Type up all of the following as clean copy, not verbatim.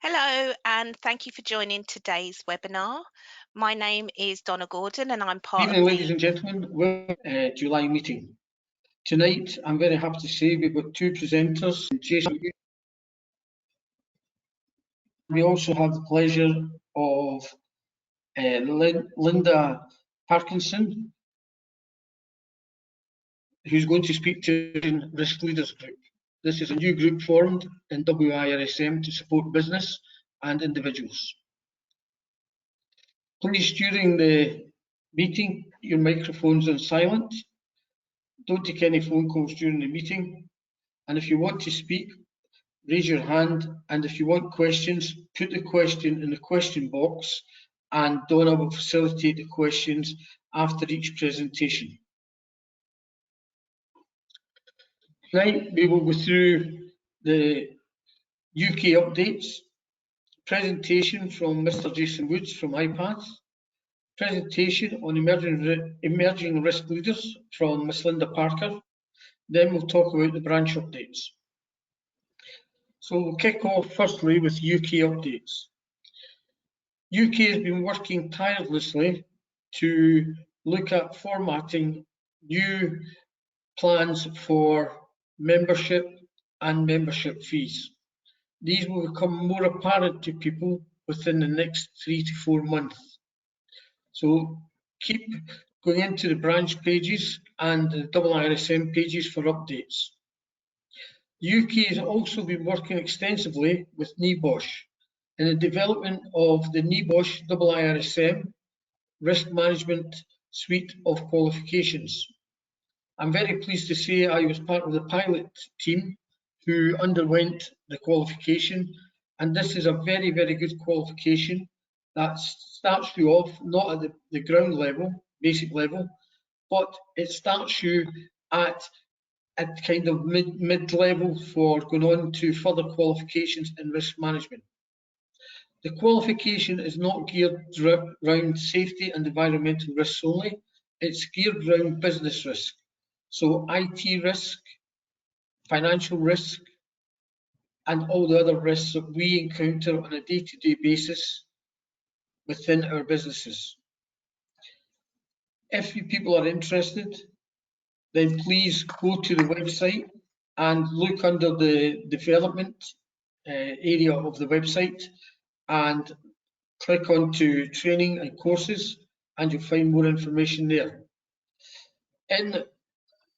Hello, and thank you for joining today's webinar. My name is Donna Gordon, and I'm part Good evening, of ladies and gentlemen. Welcome July meeting. Tonight, I'm very happy to say we've got two presenters. Jason. We also have the pleasure of Linda Parkinson, who's going to speak to Risk Leaders Group. This is a new group formed in IIRSM to support business and individuals. Please, during the meeting, your microphones are silent. Don't take any phone calls during the meeting. And if you want to speak, raise your hand. And if you want questions, put the question in the question box, and Donna will facilitate the questions after each presentation. Tonight, we will go through the UK updates, presentation from Mr. Jason Woods from IPATH, presentation on emerging risk leaders from Miss Linda Parker. Then we'll talk about the branch updates. So we'll kick off firstly with UK updates. UK has been working tirelessly to look at formatting new plans for membership and membership fees. These will become more apparent to people within the next 3 to 4 months. So keep going into the branch pages and the IIRSM pages for updates. The UK has also been working extensively with NEBOSH in the development of the NEBOSH IIRSM Risk Management Suite of Qualifications. I'm very pleased to say I was part of the pilot team who underwent the qualification, and this is a very, very good qualification that starts you off not at the ground level, basic level, but it starts you at kind of mid-level for going on to further qualifications in risk management. The qualification is not geared around safety and environmental risks only, it's geared around business risk. So IT risk, financial risk, and all the other risks that we encounter on a day-to-day basis within our businesses. If you people are interested, then please go to the website and look under the development area of the website and click onto training and courses, and you'll find more information there. In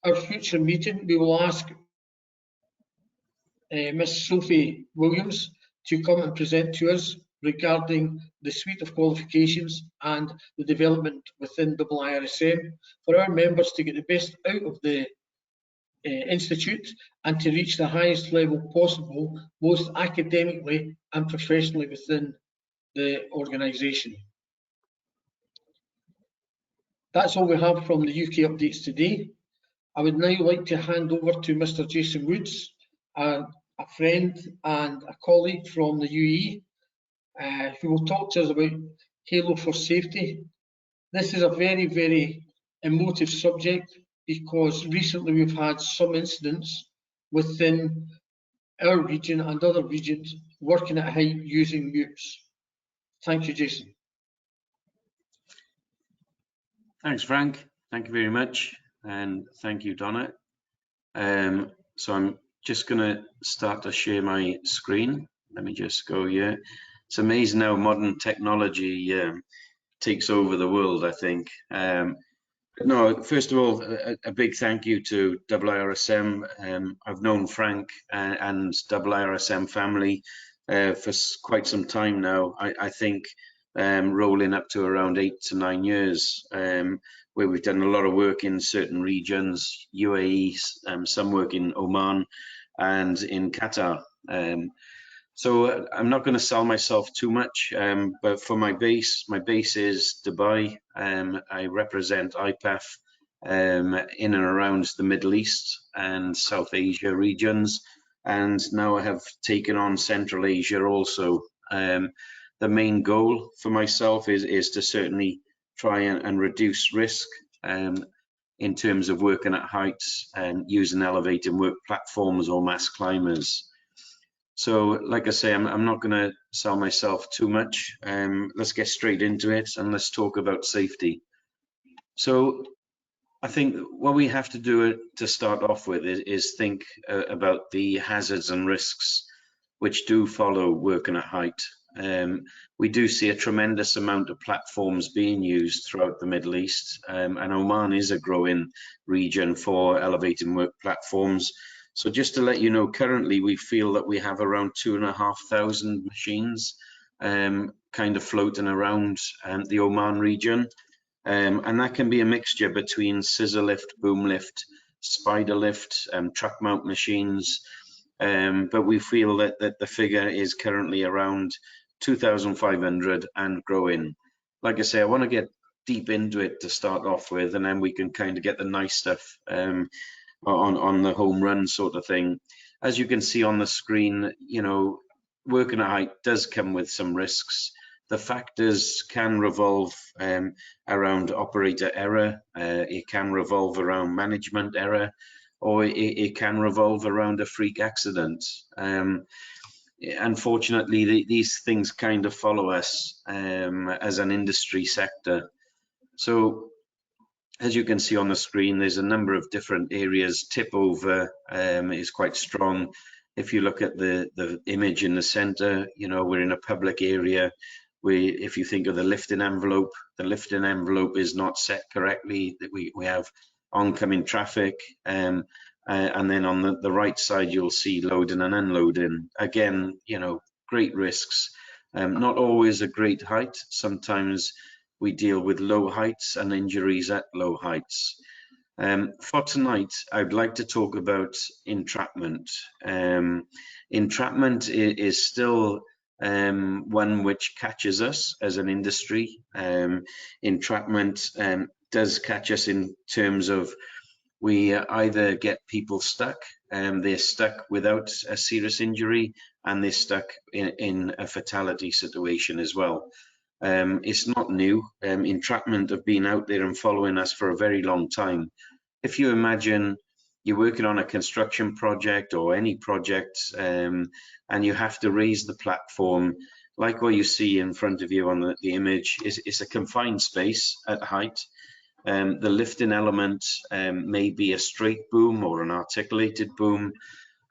our future meeting, we will ask Miss Sophie Williams to come and present to us regarding the suite of qualifications and the development within IIRSM for our members to get the best out of the institute and to reach the highest level possible, both academically and professionally within the organisation. That's all we have from the UK updates today. I would now like to hand over to Mr. Jason Woods, a friend and a colleague from the UAE, who will talk to us about Halo for Safety. This is a very, very emotive subject because recently we've had some incidents within our region and other regions working at height using MEWPs. Thank you, Jason. Thanks, Frank. Thank you very much. And thank you, Donna. So I'm just going to start to share my screen. Let me just go here. It's amazing how modern technology takes over the world, I think. No, first of all, a big thank you to IIRSM. I've known Frank and IIRSM family for quite some time now. I think rolling up to around 8 to 9 years, where we've done a lot of work in certain regions, UAE, some work in Oman and in Qatar. So I'm not going to sell myself too much, but for my base is Dubai. I represent IPATH in and around the Middle East and South Asia regions, and now I have taken on Central Asia also. The main goal for myself is to certainly try and reduce risk in terms of working at heights and using elevated work platforms or mass climbers. So like I say, I'm not going to sell myself too much. Let's get straight into it and let's talk about safety. So I think what we have to do to start off with is think about the hazards and risks which do follow working at height. We do see a tremendous amount of platforms being used throughout the Middle East, and Oman is a growing region for elevating work platforms. So just to let you know, currently we feel that we have around 2,500 machines kind of floating around the Oman region. And that can be a mixture between scissor lift, boom lift, spider lift, truck mount machines. But we feel that the figure is currently around 2,500 and growing. Like I say, I want to get deep into it to start off with, and then we can kind of get the nice stuff on the home run sort of thing. As you can see on the screen, you know, working at height does come with some risks. The factors can revolve around operator error, it can revolve around management error, or it can revolve around a freak accident. Unfortunately, these things kind of follow us as an industry sector. So as you can see on the screen, there's a number of different areas. Tip over is quite strong. If you look at the image in the center, you know, we're in a public area. If you think of the lifting envelope is not set correctly. We have oncoming traffic, and then on the right side, you'll see loading and unloading. Again, you know, great risks. Not always a great height. Sometimes we deal with low heights and injuries at low heights. For tonight, I'd like to talk about entrapment. Entrapment is still one which catches us as an industry. Entrapment does catch us in terms of we either get people stuck, they're stuck without a serious injury, and they're stuck in a fatality situation as well. It's not new. Entrapment have been out there and following us for a very long time. If you imagine you're working on a construction project or any project, and you have to raise the platform, like what you see in front of you on the image, it's a confined space at height. The lifting element may be a straight boom or an articulated boom,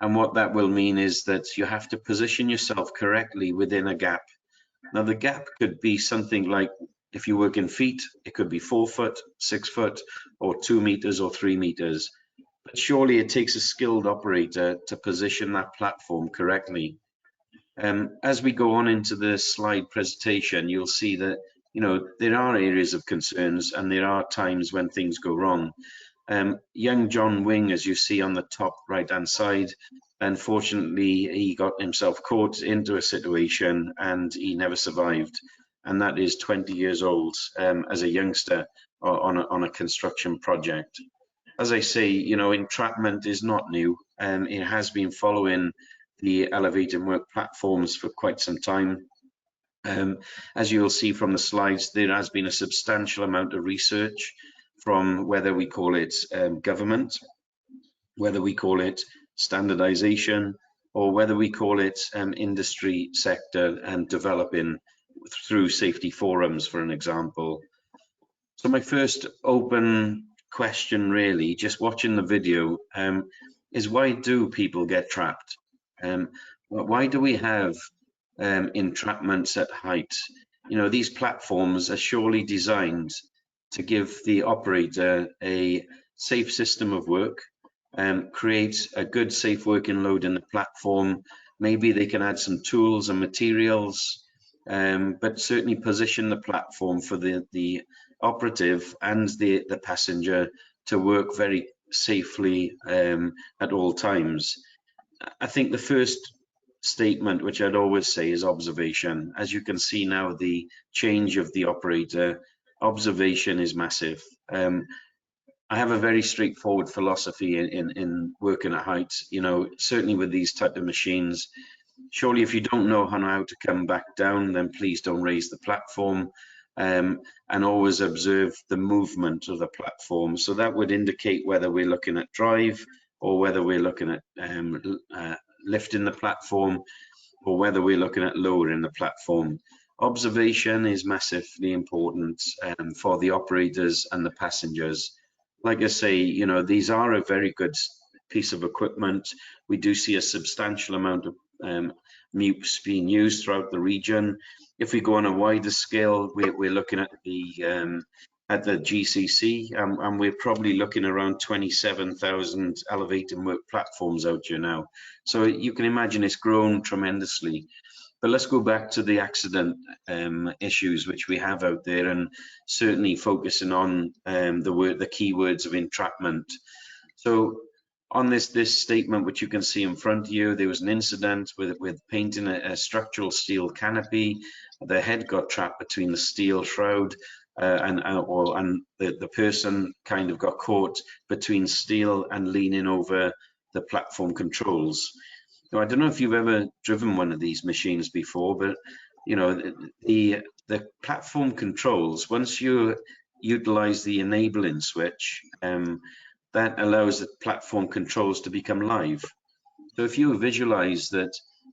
and what that will mean is that you have to position yourself correctly within a gap. Now the gap could be something like, if you work in feet, it could be 4 foot, 6 foot, or 2 meters or 3 meters. But surely it takes a skilled operator to position that platform correctly. As we go on into the slide presentation, you'll see that, you know, there are areas of concerns and there are times when things go wrong. Young John Wing, as you see on the top right-hand side, unfortunately, he got himself caught into a situation and he never survived. And that is 20 years old as a youngster on a construction project. As I say, you know, entrapment is not new. It has been following the elevated work platforms for quite some time. As you'll see from the slides, there has been a substantial amount of research from whether we call it government, whether we call it standardization, or whether we call it industry sector and developing through safety forums, for an example. So my first open question, really, just watching the video, is why do people get trapped? Why do we have entrapments at height? You know, these platforms are surely designed to give the operator a safe system of work, create a good safe working load in the platform. Maybe they can add some tools and materials, but certainly position the platform for the operative and the passenger to work very safely at all times. I think the first statement, which I'd always say, is observation. As you can see now, the change of the operator, observation is massive. I have a very straightforward philosophy in working at height, you know, certainly with these type of machines. Surely if you don't know how to come back down, then please don't raise the platform, and always observe the movement of the platform. So that would indicate whether we're looking at drive or whether we're looking at lifting the platform or whether we're looking at lowering the platform. Observation is massively important for the operators and the passengers. Like I say, you know, these are a very good piece of equipment. We do see a substantial amount of MEWPs being used throughout the region. If we go on a wider scale, we're looking at the GCC, and we're probably looking around 27,000 elevator work platforms out here now. So you can imagine it's grown tremendously. But let's go back to the accident issues which we have out there, and certainly focusing on the key words of entrapment. So on this statement, which you can see in front of you, there was an incident with painting a structural steel canopy. The head got trapped between the steel shroud and the person kind of got caught between steel and leaning over the platform controls. Now, I don't know if you've ever driven one of these machines before, but you know, the platform controls, once you utilize the enabling switch, that allows the platform controls to become live. So if you visualize that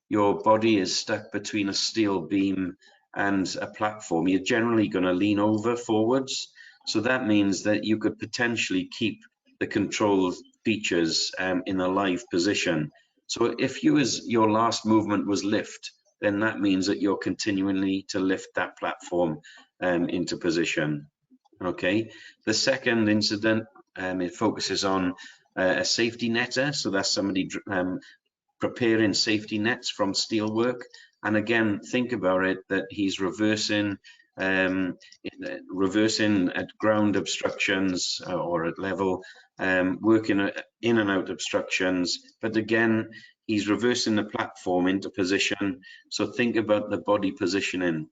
your body is stuck between a steel beam and a platform, you're generally going to lean over forwards. So that means that you could potentially keep the control features in a live position. So if your last movement was lift, then that means that you're continually to lift that platform into position. Okay. The second incident, it focuses on a safety netter. So that's somebody preparing safety nets from steelwork. And again, think about it, that he's reversing at ground obstructions or at level, working in and out obstructions. But again, he's reversing the platform into position. So think about the body positioning.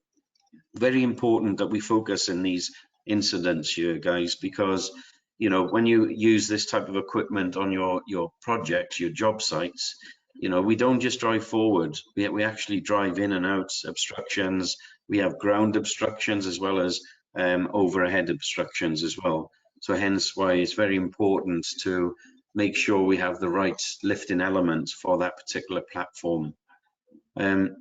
Very important that we focus in these incidents here, guys, because you know, when you use this type of equipment on your projects, your job sites, you know, we don't just drive forward, we actually drive in and out obstructions. We have ground obstructions as well as overhead obstructions as well. So hence why it's very important to make sure we have the right lifting elements for that particular platform. I'm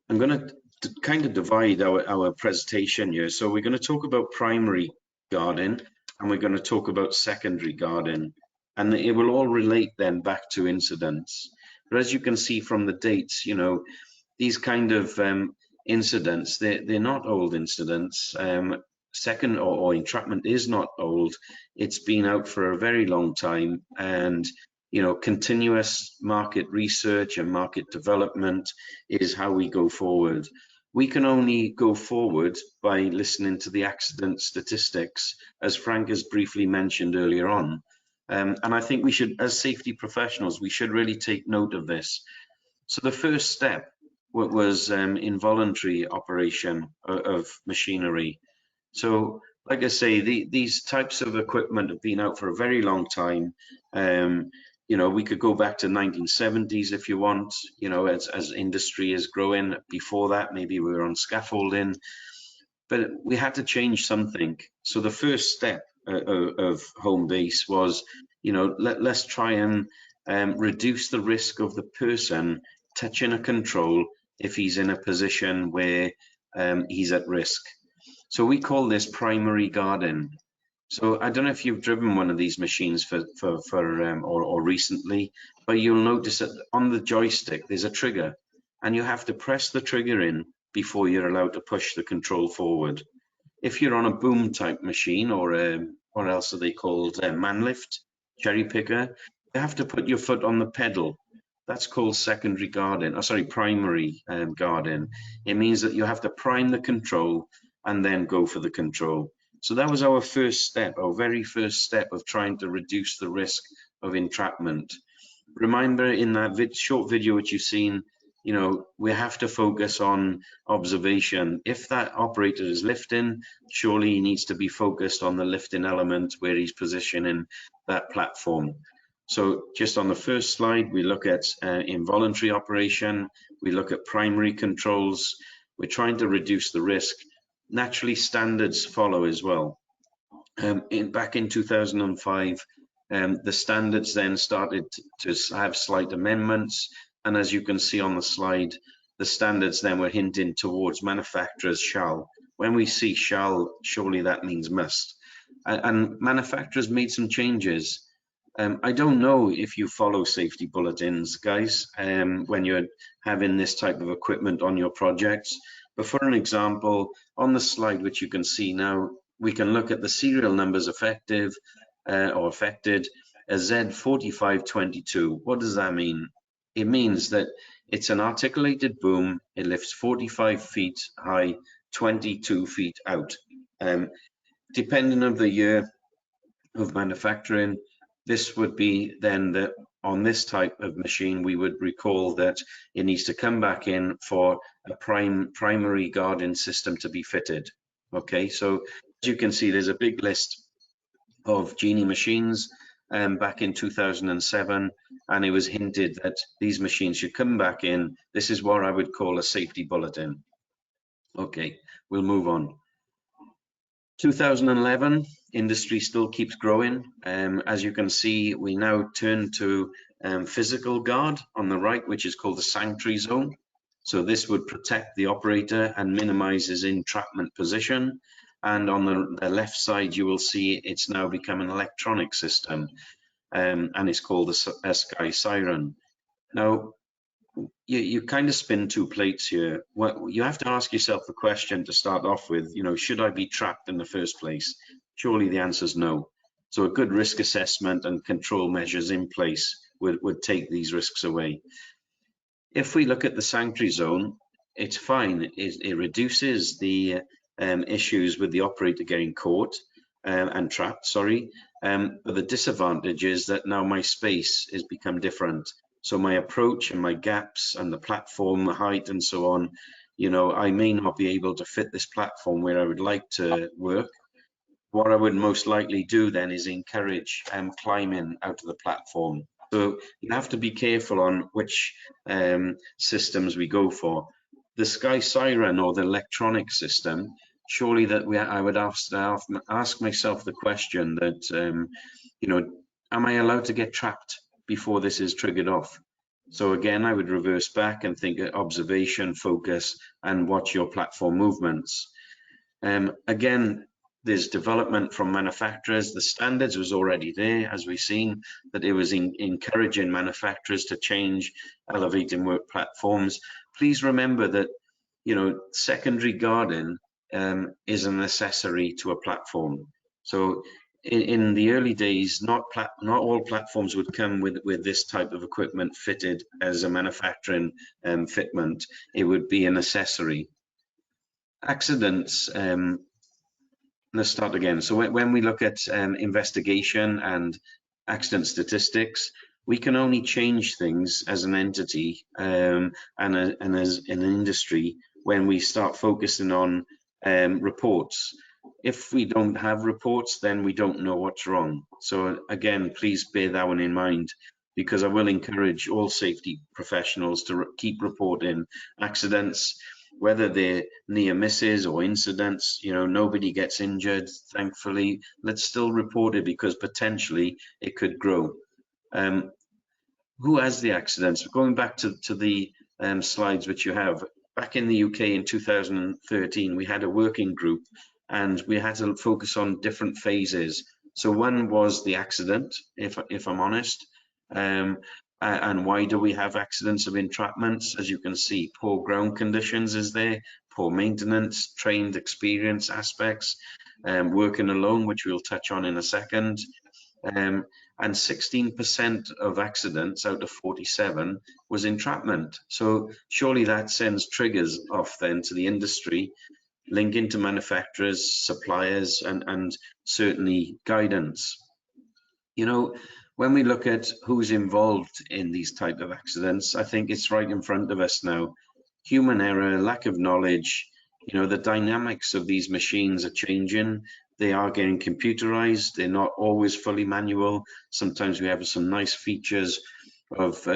going to kind of divide our presentation here. So we're going to talk about primary guarding, and we're going to talk about secondary guarding, and it will all relate then back to incidents. But as you can see from the dates, you know, these kind of incidents, they're not old incidents. Second or entrapment is not old. It's been out for a very long time, and you know, continuous market research and market development is how we go forward. We can only go forward by listening to the accident statistics, as Frank has briefly mentioned earlier on. And I think we should, as safety professionals, we should really take note of this. So the first step was involuntary operation of machinery. So like I say, these types of equipment have been out for a very long time. You know, we could go back to 1970s if you want, you know, as industry is growing. Before that, maybe we were on scaffolding, but we had to change something. So the first step of home base was, you know, let's try and reduce the risk of the person touching a control if he's in a position where he's at risk. So we call this primary guarding. So I don't know if you've driven one of these machines or recently, but you'll notice that on the joystick there's a trigger, and you have to press the trigger in before you're allowed to push the control forward. If you're on a boom type machine, or what else are they called, man lift, cherry picker, you have to put your foot on the pedal. That's called secondary guarding, or sorry, primary guarding. It means that you have to prime the control and then go for the control. So that was our first step, our very first step of trying to reduce the risk of entrapment. Remember, in that short video which you've seen, you know, we have to focus on observation. If that operator is lifting, surely he needs to be focused on the lifting element where he's positioning that platform. So just on the first slide, we look at involuntary operation, we look at primary controls, we're trying to reduce the risk. Naturally, standards follow as well. Back in 2005, the standards then started to have slight amendments. And as you can see on the slide, the standards then were hinting towards manufacturers shall. When we see shall, surely that means must. And manufacturers made some changes. I don't know if you follow safety bulletins, guys, when you're having this type of equipment on your projects. But for an example, on the slide, which you can see now, we can look at the serial numbers effective or affected as Z4522. What does that mean? It means that it's an articulated boom. It lifts 45 feet high, 22 feet out. Depending on the year of manufacturing, this would be then that on this type of machine, we would recall that it needs to come back in for a primary guarding system to be fitted. Okay, so as you can see, there's a big list of Genie machines back in 2007, and it was hinted that these machines should come back in. This is what I would call a safety bulletin. Okay, we'll move on. 2011, industry still keeps growing. As you can see, we now turn to physical guard on the right, which is called the sanctuary zone. So this would protect the operator and minimize his entrapment position. And on the left side, you will see it's now become an electronic system, and it's called a sky siren. Now, you kind of spin two plates here. Well, you have to ask yourself the question to start off with, should I be trapped in the first place? Surely the answer is no. So a good risk assessment and control measures in place would take these risks away. If we look at the sanctuary zone, it's fine. It reduces the issues with the operator getting caught and trapped, sorry. But the disadvantage is that now my space has become different. So my approach and my gaps and the platform height and so on, I may not be able to fit this platform where I would like to work. What I would most likely do then is encourage climbing out of the platform. So you have to be careful on which systems we go for. The Sky Siren or the electronic system, surely that I would ask myself the question that, am I allowed to get trapped before this is triggered off? So again, I would reverse back and think observation, focus, and watch your platform movements. Again, there's development from manufacturers. The standards was already there, as we've seen, that it was encouraging manufacturers to change elevating work platforms. Please remember that, secondary guarding is an accessory to a platform. So in the early days, not all platforms would come with this type of equipment fitted as a manufacturing fitment. It would be an accessory. Accidents, let's start again. So when we look at investigation and accident statistics, we can only change things as an entity and as an industry when we start focusing on reports. If we don't have reports, then we don't know what's wrong. So again, please bear that one in mind, because I will encourage all safety professionals to keep reporting accidents, whether they're near misses or incidents. Nobody gets injured, thankfully. Let's still report it, because potentially it could grow. Who has the accidents? Going back to the slides which you have, back in the UK in 2013, we had a working group and we had to focus on different phases. So one was the accident, if I'm honest, and why do we have accidents of entrapments? As you can see, poor ground conditions is there, poor maintenance, trained experience aspects, working alone, which we'll touch on in a second. And 16% of accidents out of 47 was entrapment. So surely that sends triggers off then to the industry, linking to manufacturers, suppliers, and certainly guidance. When we look at who's involved in these type of accidents, I think it's right in front of us now. Human error, lack of knowledge, the dynamics of these machines are changing. They are getting computerized. They're not always fully manual. Sometimes we have some nice features of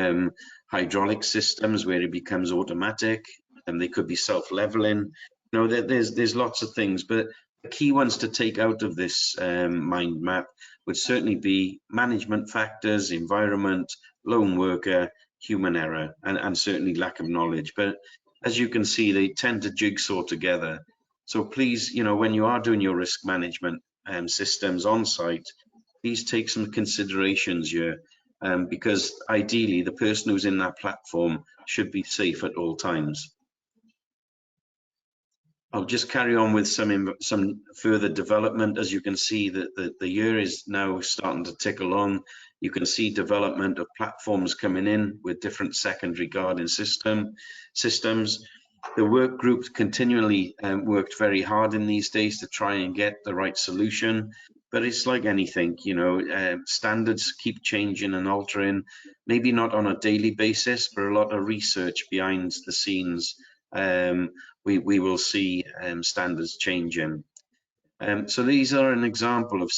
hydraulic systems where it becomes automatic, and they could be self-leveling. There's lots of things, but the key ones to take out of this mind map would certainly be management factors, environment, lone worker, human error and certainly lack of knowledge. But as you can see, they tend to jigsaw together. So please, you know, when you are doing your risk management systems on site, please take some considerations here, because ideally the person who's in that platform should be safe at all times. I'll just carry on with some further development. As you can see, that the year is now starting to tick along. You can see development of platforms coming in with different secondary guarding systems. The work group continually worked very hard in these days to try and get the right solution. But it's like anything, you know, standards keep changing and altering, maybe not on a daily basis, but a lot of research behind the scenes. We will see standards changing. So these are an example of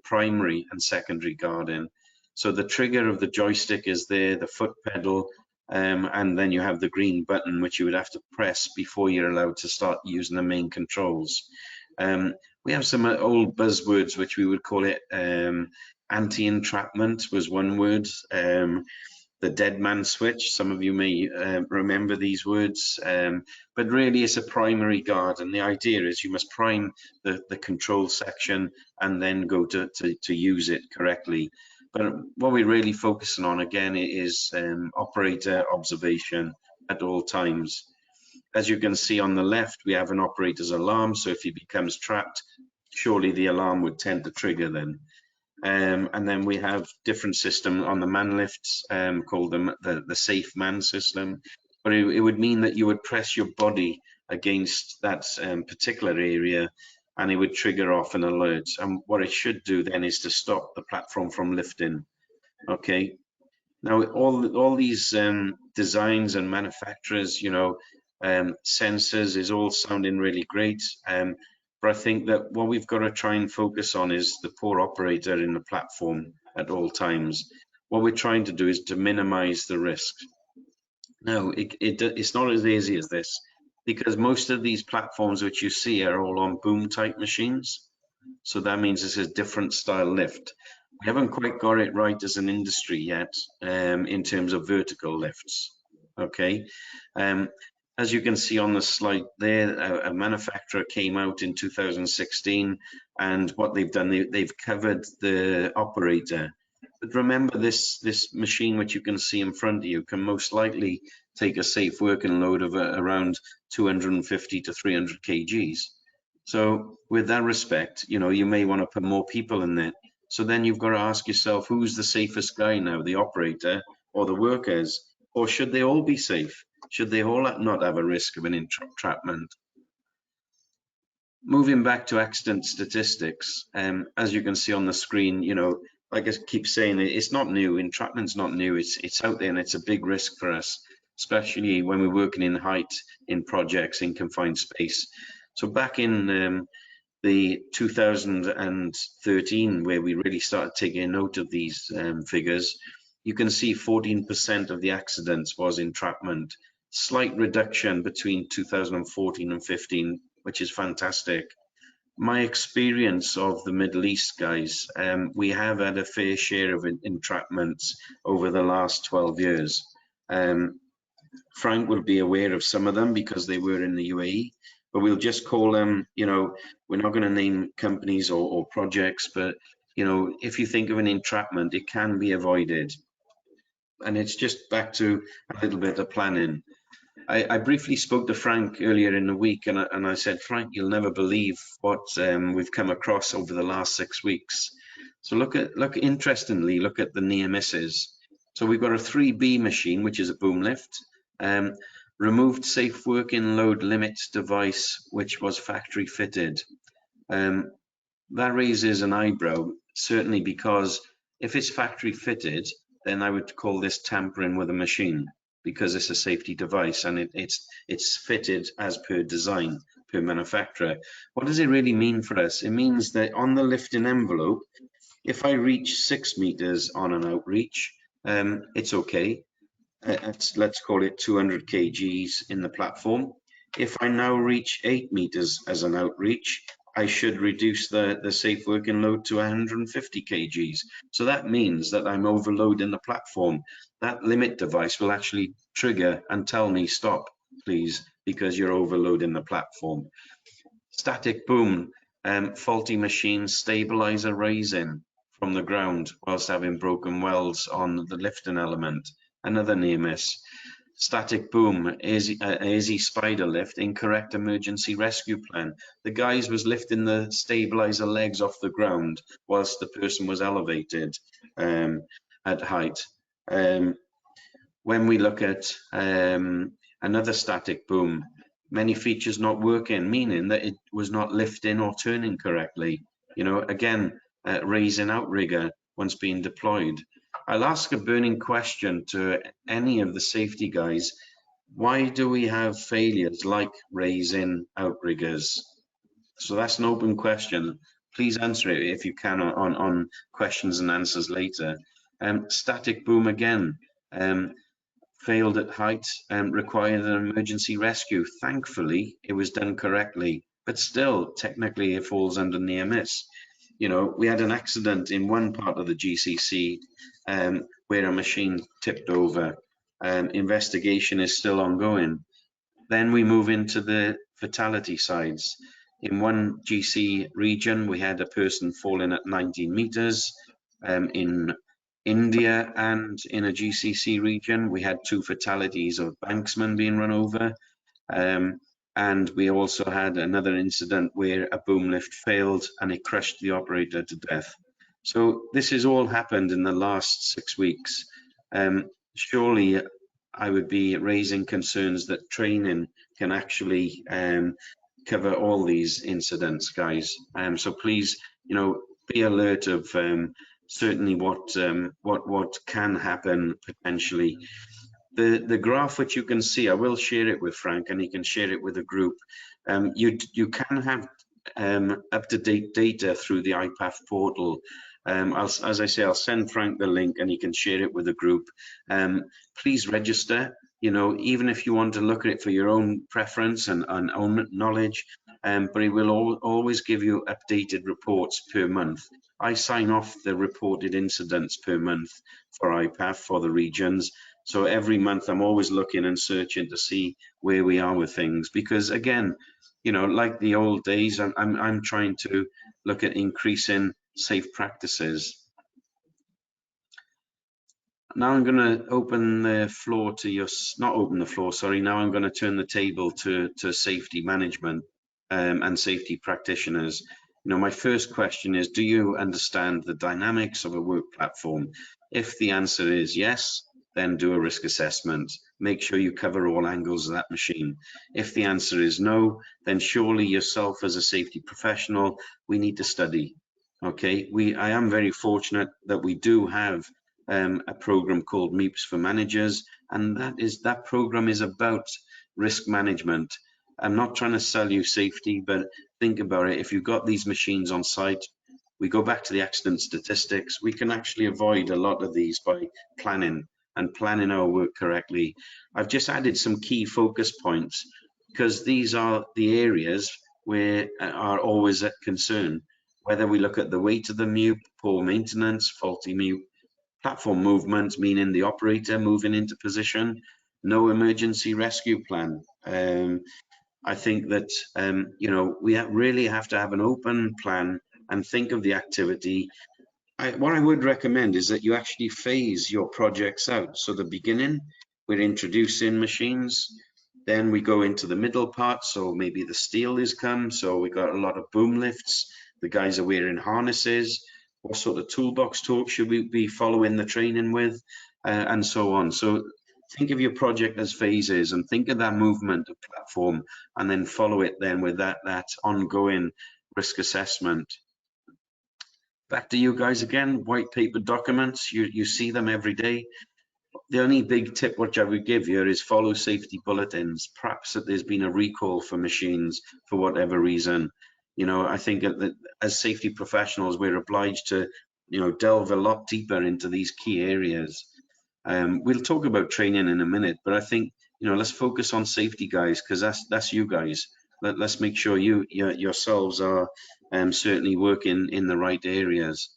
primary and secondary guarding. So the trigger of the joystick is there, the foot pedal, and then you have the green button, which you would have to press before you're allowed to start using the main controls. We have some old buzzwords, which we would call it anti-entrapment was one word. The dead man switch, some of you may remember these words, but really it's a primary guard, and the idea is you must prime the control section and then go to use it correctly. But what we're really focusing on again is operator observation at all times. As you can see on the left, we have an operator's alarm, so if he becomes trapped, surely the alarm would tend to trigger then. And then we have different system on the man lifts, called the safe man system. But it would mean that you would press your body against that particular area, and it would trigger off an alert. And what it should do then is to stop the platform from lifting. Okay. Now all these designs and manufacturers, you know, sensors is all sounding really great. But I think that what we've got to try and focus on is the poor operator in the platform at all times. What we're trying to do is to minimize the risk. Now, it's not as easy as this, because most of these platforms which you see are all on boom type machines. So that means it's a different style lift. We haven't quite got it right as an industry yet in terms of vertical lifts. Okay. As you can see on the slide there, a manufacturer came out in 2016, and what they've done, they've covered the operator. But remember, this machine which you can see in front of you can most likely take a safe working load of around 250 to 300 kgs. So with that respect, you know, you may want to put more people in there. So then you've got to ask yourself, who's the safest guy now, the operator or the workers? Or should they all be safe? Should they all not have a risk of an entrapment? Moving back to accident statistics, as you can see on the screen, you know, like I keep saying, it's not new. Entrapment's not new. It's out there, and it's a big risk for us, especially when we're working in height, in projects, in confined space. So back in the 2013, where we really started taking note of these figures, you can see 14% of the accidents was entrapment. Slight reduction between 2014 and 15, which is fantastic. My experience of the Middle East, guys, we have had a fair share of entrapments over the last 12 years. Frank will be aware of some of them because they were in the UAE, but we'll just call them, you know, we're not going to name companies or projects, but, you know, if you think of an entrapment, it can be avoided. And it's just back to a little bit of planning. I briefly spoke to Frank earlier in the week, and I said, Frank, you'll never believe what we've come across over the last 6 weeks. So interestingly, look at the near misses. So we've got a 3B machine, which is a boom lift, removed safe working load limit device, which was factory fitted. That raises an eyebrow, certainly because if it's factory fitted, then I would call this tampering with a machine, because it's a safety device and it's fitted as per design, per manufacturer. What does it really mean for us? It means that on the lifting envelope, if I reach 6 meters on an outreach, it's okay. Let's call it 200 kgs in the platform. If I now reach 8 meters as an outreach, I should reduce the safe working load to 150 kgs. So that means that I'm overloading the platform. That limit device will actually trigger and tell me, stop, please, because you're overloading the platform. Static boom, faulty machine stabilizer raising from the ground whilst having broken welds on the lifting element. Another near miss. Static boom, AZ spider lift, incorrect emergency rescue plan. The guys was lifting the stabilizer legs off the ground whilst the person was elevated at height. When we look at another static boom, many features not working, meaning that it was not lifting or turning correctly. You know, again, raising outrigger once being deployed. I'll ask a burning question to any of the safety guys. Why do we have failures like raising outriggers? So that's an open question. Please answer it if you can on questions and answers later. Static boom again. Failed at height and required an emergency rescue. Thankfully, it was done correctly, but still, technically, it falls under near miss. You know, we had an accident in one part of the GCC where a machine tipped over. Investigation is still ongoing. Then we move into the fatality sides. In one GC region, we had a person falling at 19 meters. In India and in a GCC region, we had 2 fatalities of banksmen being run over. And we also had another incident where a boom lift failed and it crushed the operator to death. So this has all happened in the last 6 weeks. Surely I would be raising concerns that training can actually cover all these incidents, guys. So please, you know, be alert of certainly what can happen potentially. The graph which you can see, I will share it with Frank, and he can share it with a group. You can have up-to-date data through the IPAF portal. As I say, I'll send Frank the link and he can share it with a group. Please register, you know, even if you want to look at it for your own preference and own knowledge, but it will always give you updated reports per month. I sign off the reported incidents per month for IPAF for the regions. So every month I'm always looking and searching to see where we are with things, because again, you know, like the old days, I'm trying to look at increasing safe practices. Now I'm going to open the floor to your, not open the floor, sorry. Now I'm going to turn the table to safety management and safety practitioners. You know, my first question is, do you understand the dynamics of a work platform? If the answer is yes, then do a risk assessment. Make sure you cover all angles of that machine. If the answer is no, then surely yourself as a safety professional, we need to study. Okay, I am very fortunate that we do have a program called MEWP for managers, and that program is about risk management. I'm not trying to sell you safety, but think about it. If you've got these machines on site, we go back to the accident statistics, we can actually avoid a lot of these by planning our work correctly. I've just added some key focus points because these are the areas where are always at concern. Whether we look at the weight of the MEWP, poor maintenance, faulty MEWP, platform movement, meaning the operator moving into position, no emergency rescue plan. I think that, you know, we really have to have an open plan and think of the activity. What I would recommend is that you actually phase your projects out. So the beginning, we're introducing machines, then we go into the middle part. So maybe the steel is come. So we got a lot of boom lifts. The guys are wearing harnesses. What sort of toolbox talk should we be following the training with, and so on. So think of your project as phases and think of that movement of platform and then follow it then with that ongoing risk assessment. Back to you guys again, white paper documents, you see them every day. The only big tip which I would give you is follow safety bulletins. Perhaps that there's been a recall for machines for whatever reason. You know, I think that as safety professionals, we're obliged to, you know, delve a lot deeper into these key areas. We'll talk about training in a minute, but I think, you know, let's focus on safety, guys, because that's you guys. let's make sure yourselves are certainly working in the right areas.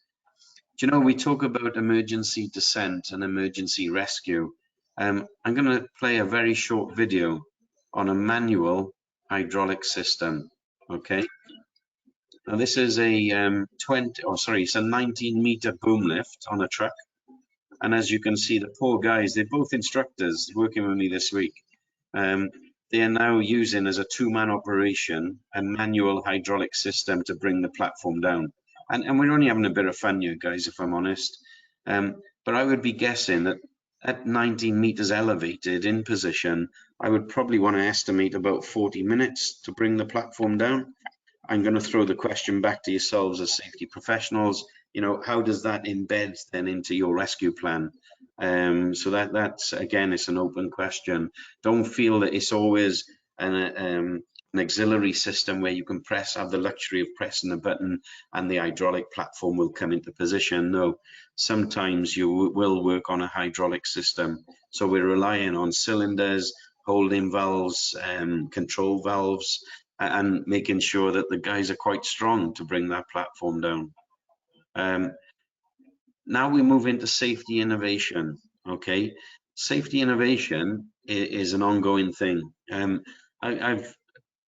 Do you know, we talk about emergency descent and emergency rescue. I'm going to play a very short video on a manual hydraulic system. Okay. Now this is a it's a 19-meter boom lift on a truck. And as you can see, the poor guys, they're both instructors working with me this week. They are now using, as a two-man operation, a manual hydraulic system to bring the platform down. And we're only having a bit of fun here, guys, if I'm honest. But I would be guessing that at 19 meters elevated in position, I would probably want to estimate about 40 minutes to bring the platform down. I'm going to throw the question back to yourselves as safety professionals. You know, how does that embed then into your rescue plan? So that's again, it's an open question. Don't feel that it's always an auxiliary system where you can have the luxury of pressing a button and the hydraulic platform will come into position. No, sometimes you will work on a hydraulic system. So we're relying on cylinders, holding valves, control valves, and making sure that the guys are quite strong to bring that platform down. Now we move into safety innovation. Okay, safety innovation is an ongoing thing. I've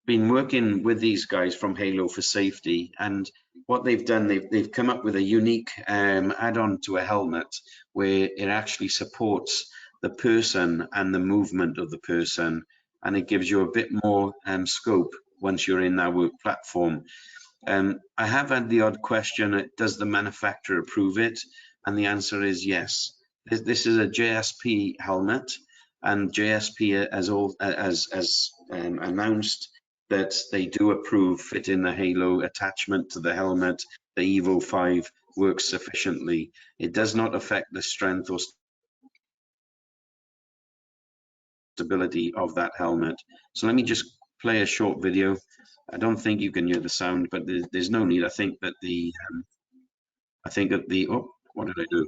been working with these guys from Halo for Safety, and what they've done, they've come up with a unique add-on to a helmet where it actually supports the person and the movement of the person, and it gives you a bit more scope once you're in that work platform. I have had the odd question, does the manufacturer approve it? And the answer is yes. This is a JSP helmet, and JSP has announced that they do approve fitting the Halo attachment to the helmet. The Evo 5 works sufficiently. It does not affect the strength or stability of that helmet. So let me just play a short video. I don't think you can hear the sound, but there's no need. I think that oh, what did I do?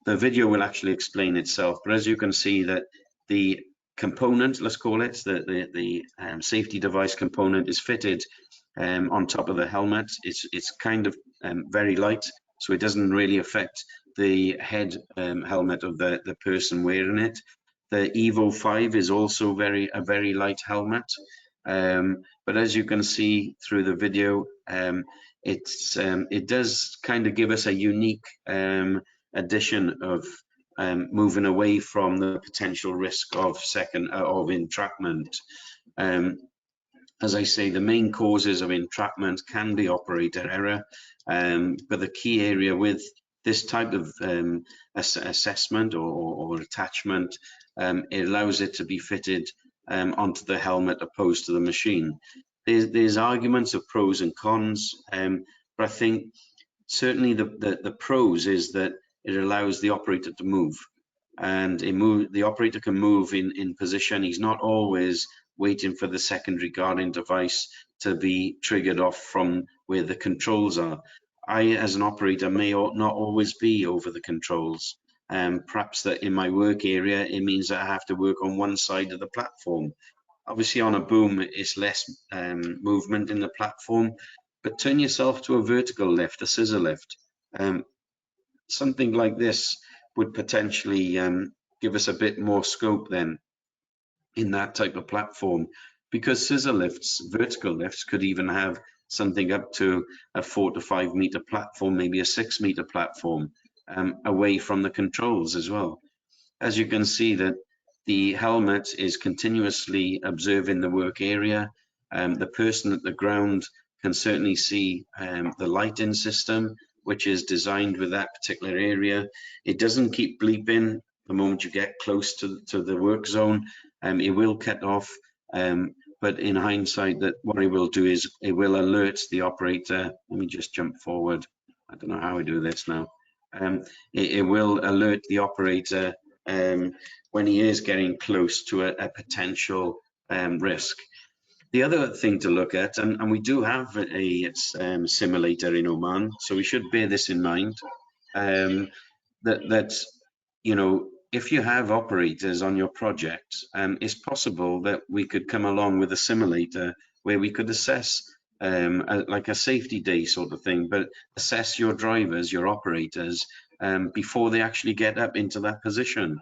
The video will actually explain itself, but as you can see that the component, let's call it, the safety device component is fitted on top of the helmet. It's kind of very light, so it doesn't really affect the head helmet of the person wearing it. The Evo 5 is also a very light helmet, but as you can see through the video, it does kind of give us a unique addition of moving away from the potential risk of entrapment. As I say, the main causes of entrapment can be operator error, but the key area with this type of assessment or attachment, it allows it to be fitted onto the helmet opposed to the machine. There's arguments of pros and cons, but I think certainly the pros is that it allows the operator to move, and the operator can move in position. He's not always waiting for the secondary guarding device to be triggered off from where the controls are. I, as an operator, may not always be over the controls. Perhaps that in my work area, it means that I have to work on one side of the platform. Obviously on a boom, it's less movement in the platform, but turn yourself to a vertical lift, a scissor lift. Something like this would potentially give us a bit more scope then in that type of platform, because scissor lifts, vertical lifts, could even have something up to a 4 to 5 meter platform, maybe a 6 meter platform, away from the controls as well. As you can see, that the helmet is continuously observing the work area. The person at the ground can certainly see the lighting system, which is designed with that particular area. It doesn't keep bleeping the moment you get close to the work zone. It will cut off, but in hindsight, that what it will do is it will alert the operator. Let me just jump forward. I don't know how I do this now. It will alert the operator when he is getting close to a potential risk. The other thing to look at, and we do have a simulator in Oman, so we should bear this in mind, that you know, if you have operators on your project, it's possible that we could come along with a simulator where we could assess like a safety day sort of thing, but assess your drivers, your operators, before they actually get up into that position.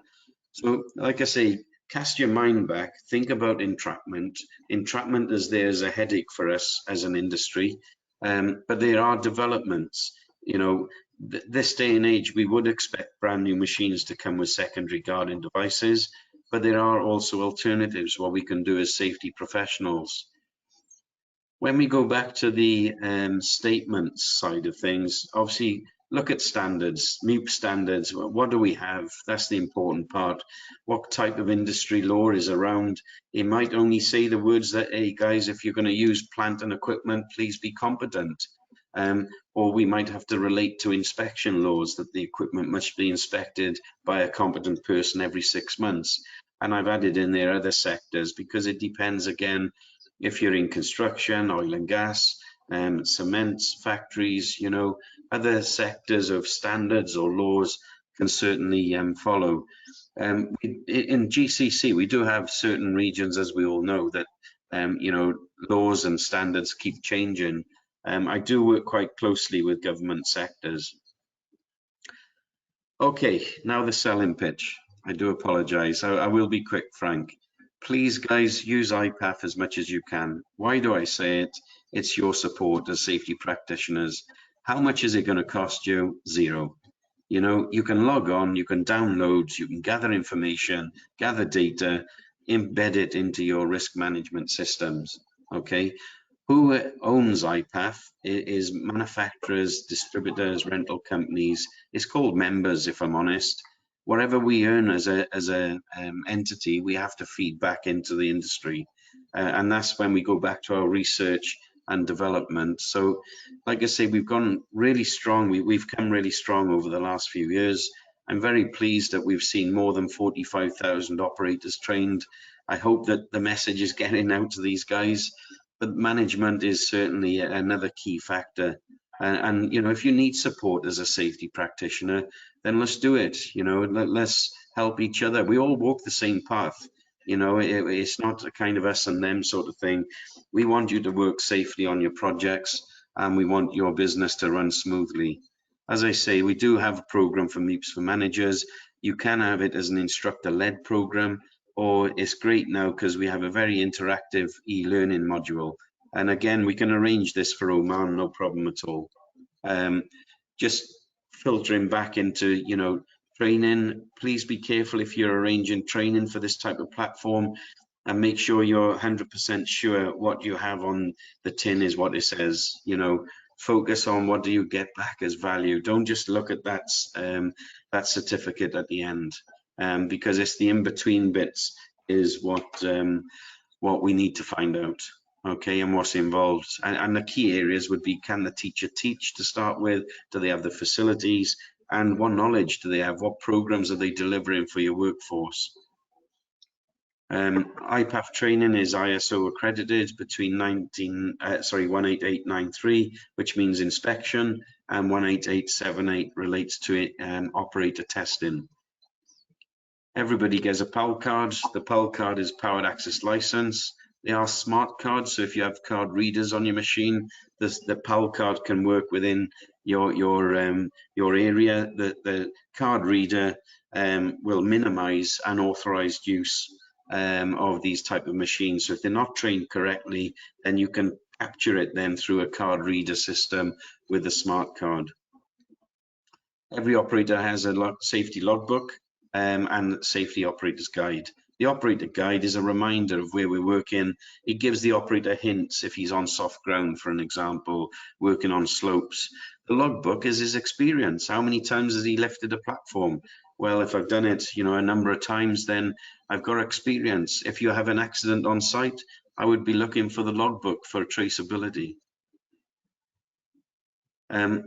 So, like I say, cast your mind back, think about entrapment. Entrapment is there as a headache for us as an industry, but there are developments. You know, this day and age, we would expect brand new machines to come with secondary guarding devices, but there are also alternatives, what we can do as safety professionals. When we go back to the statements side of things, obviously look at standards, MEWP standards. What do we have? That's the important part. What type of industry law is around? It might only say the words that, hey guys, if you're going to use plant and equipment, please be competent. Or we might have to relate to inspection laws that the equipment must be inspected by a competent person every 6 months. And I've added in there other sectors because it depends again. If you're in construction, oil and gas, cement factories, you know, other sectors of standards or laws can certainly follow. In GCC, we do have certain regions, as we all know, that, you know, laws and standards keep changing. I do work quite closely with government sectors. Okay, now the selling pitch. I do apologize. I will be quick, Frank. Please, guys, use IPAF as much as you can. Why do I say it? It's your support as safety practitioners. How much is it going to cost you? Zero. You know, you can log on, you can download, you can gather information, gather data, embed it into your risk management systems. Okay. Who owns IPAF? It is manufacturers, distributors, rental companies. It's called members, if I'm honest. Whatever we earn as a entity, we have to feed back into the industry. And that's when we go back to our research and development. So, like I say, we've gone really strong. We've come really strong over the last few years. I'm very pleased that we've seen more than 45,000 operators trained. I hope that the message is getting out to these guys. But management is certainly another key factor. And you know, if you need support as a safety practitioner, then let's do it. You know, let's help each other. We all walk the same path. You know, it's not a kind of us and them sort of thing. We want you to work safely on your projects, and we want your business to run smoothly. As I say, we do have a program for MEWPs for managers. You can have it as an instructor-led program, or it's great now because we have a very interactive e-learning module. And again, we can arrange this for Oman, no problem at all. Just filtering back into, you know, training. Please be careful if you're arranging training for this type of platform, and make sure you're 100% sure what you have on the tin is what it says. You know, focus on what do you get back as value. Don't just look at that certificate at the end. Because it's the in-between bits is what we need to find out, okay, and what's involved. And the key areas would be, can the teacher teach to start with? Do they have the facilities? And what knowledge do they have? What programs are they delivering for your workforce? IPAF training is ISO accredited between 18893, which means inspection, and 18878 relates to operator testing. Everybody gets a PAL card. The PAL card is powered access license. They are smart cards, so if you have card readers on your machine, the PAL card can work within your area. The card reader will minimize unauthorized use of these type of machines. So if they're not trained correctly, then you can capture it then through a card reader system with a smart card. Every operator has a safety logbook and safety operator's guide. The operator guide is a reminder of where we're working. It gives the operator hints if he's on soft ground, for an example, working on slopes. The logbook is his experience. How many times has he lifted a platform? Well, if I've done it, you know, a number of times, then I've got experience. If you have an accident on site, I would be looking for the logbook for traceability.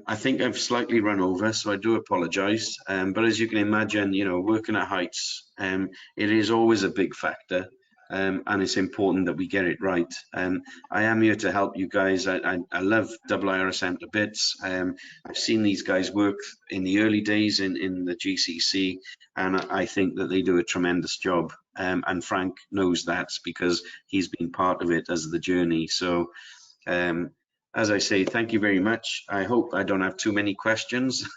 I think I've slightly run over, so I do apologize. But as you can imagine, you know, working at heights, it is always a big factor. and it's important that we get it right. I am here to help you guys. I love IIRSM to bits. I've seen these guys work in the early days in the GCC, and I think that they do a tremendous job. And Frank knows that because he's been part of it as the journey. So as I say, thank you very much. I hope I don't have too many questions,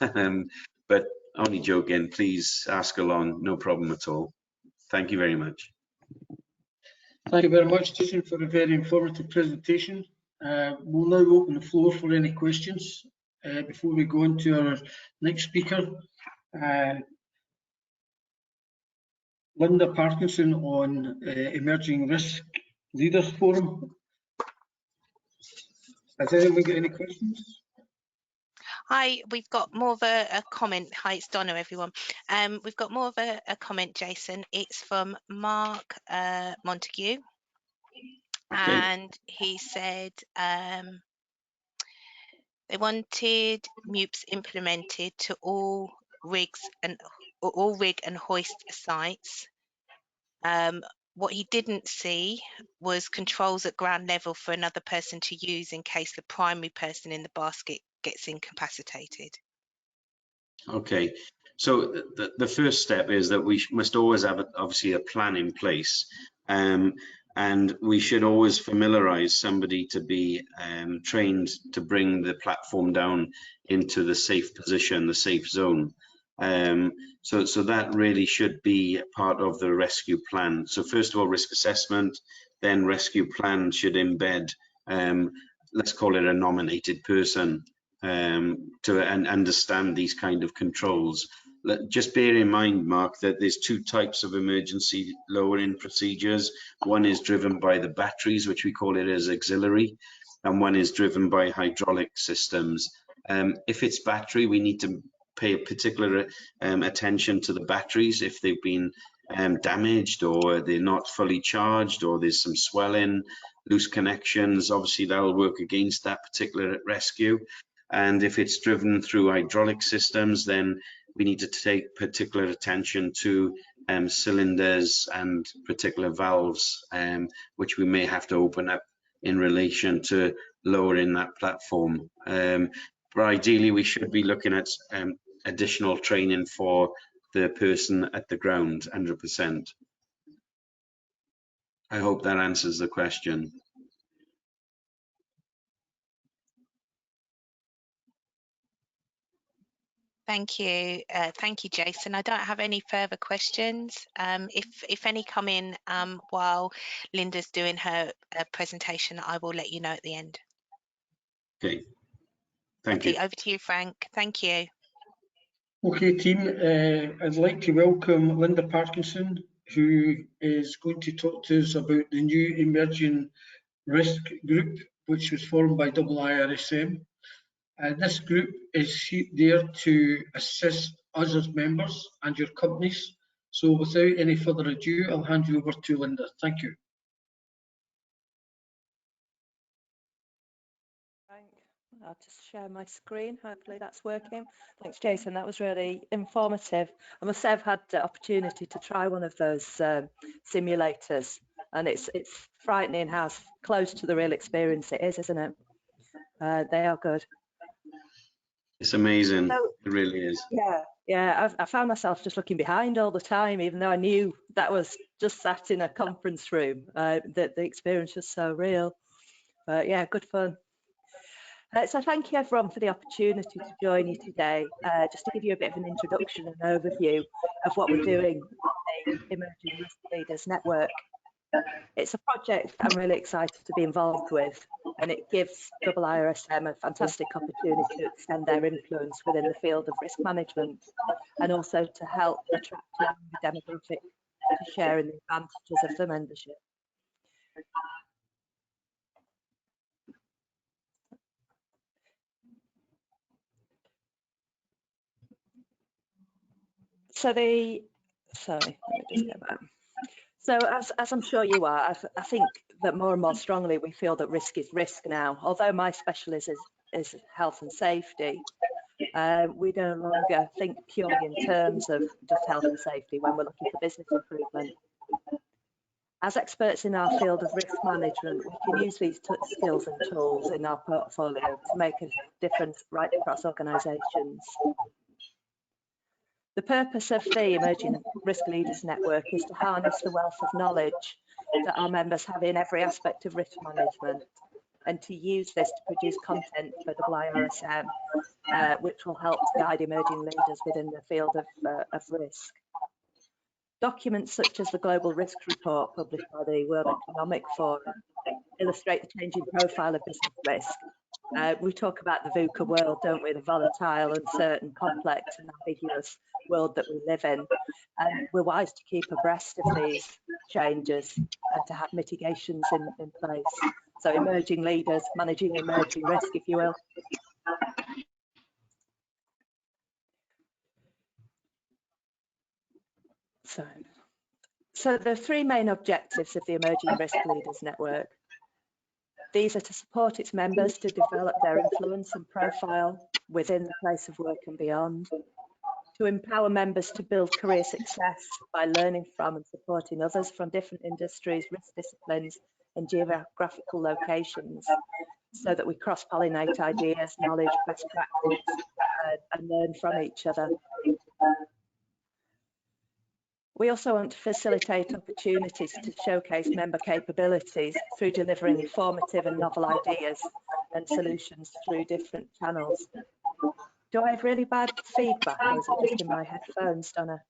but only joking. Please ask along, no problem at all. Thank you very much. Thank you very much, Jason, for a very informative presentation. We'll now open the floor for any questions before we go into our next speaker. Linda Parkinson on Emerging Risk Leaders Forum. Has anyone got any questions? Hi, we've got more of a comment. Hi, it's Donna, everyone. We've got more of a comment, Jason. It's from Mark Montague. Okay. And he said they wanted MEWPs implemented to all rig and hoist sites. What he didn't see was controls at ground level for another person to use in case the primary person in the basket gets incapacitated. Okay, so the first step is that we must always have obviously a plan in place, and we should always familiarize somebody to be trained to bring the platform down into the safe position, the safe zone. So that really should be part of the rescue plan. So first of all, risk assessment, then rescue plan should embed, let's call it a nominated person, to understand these kind of controls. Just bear in mind, Mark, that there's two types of emergency lowering procedures. One is driven by the batteries, which we call it as auxiliary, and one is driven by hydraulic systems. If it's battery, we need to pay particular attention to the batteries if they've been damaged or they're not fully charged or there's some swelling, loose connections. Obviously, that'll work against that particular rescue. And if it's driven through hydraulic systems, then we need to take particular attention to cylinders and particular valves, which we may have to open up in relation to lowering that platform. But ideally, we should be looking at additional training for the person at the ground, 100%. I hope that answers the question. Thank you, Jason. I don't have any further questions. If any come in while Linda's doing her presentation, I will let you know at the end. Okay, thank you. Over to you, Frank. Thank you. Okay, team, I'd like to welcome Linda Parkinson, who is going to talk to us about the new Emerging Risk Group, which was formed by IIRSM. This group is there to assist us as members and your companies. So without any further ado, I'll hand you over to Linda. Thank you. I'll just share my screen. Hopefully that's working. Thanks, Jason. That was really informative. I must say I've had the opportunity to try one of those simulators, and it's frightening how close to the real experience it is, isn't it? They are good. It's amazing. So, it really is. Yeah. I found myself just looking behind all the time, even though I knew that was just sat in a conference room. That the experience was so real. But yeah, good fun. So thank you everyone for the opportunity to join you today, just to give you a bit of an introduction and overview of what we're doing with the Emerging Risk Leaders Network. It's a project I'm really excited to be involved with, and it gives IIRSM a fantastic opportunity to extend their influence within the field of risk management, and also to help attract a younger demographic to share in the advantages of the membership. So sorry, let me just go back. So as I'm sure you are, I think that more and more strongly we feel that risk is risk now. Although my specialism is health and safety, we no longer think purely in terms of just health and safety when we're looking for business improvement. As experts in our field of risk management, we can use these skills and tools in our portfolio to make a difference right across organisations. The purpose of the Emerging Risk Leaders Network is to harness the wealth of knowledge that our members have in every aspect of risk management, and to use this to produce content for IIRSM, which will help to guide emerging leaders within the field of risk. Documents such as the Global Risk Report published by the World Economic Forum illustrate the changing profile of business risk. We talk about the VUCA world, don't we? The volatile, uncertain, complex and ambiguous world that we live in. And we're wise to keep abreast of these changes and to have mitigations in place. So emerging leaders, managing emerging risk, if you will. So the three main objectives of the Emerging Risk Leaders Network. These are to support its members to develop their influence and profile within the place of work and beyond, to empower members to build career success by learning from and supporting others from different industries, risk disciplines and geographical locations, so that we cross-pollinate ideas, knowledge, best practice and learn from each other. We also want to facilitate opportunities to showcase member capabilities through delivering informative and novel ideas and solutions through different channels. Do I have really bad feedback, or is it just in my headphones, Donna?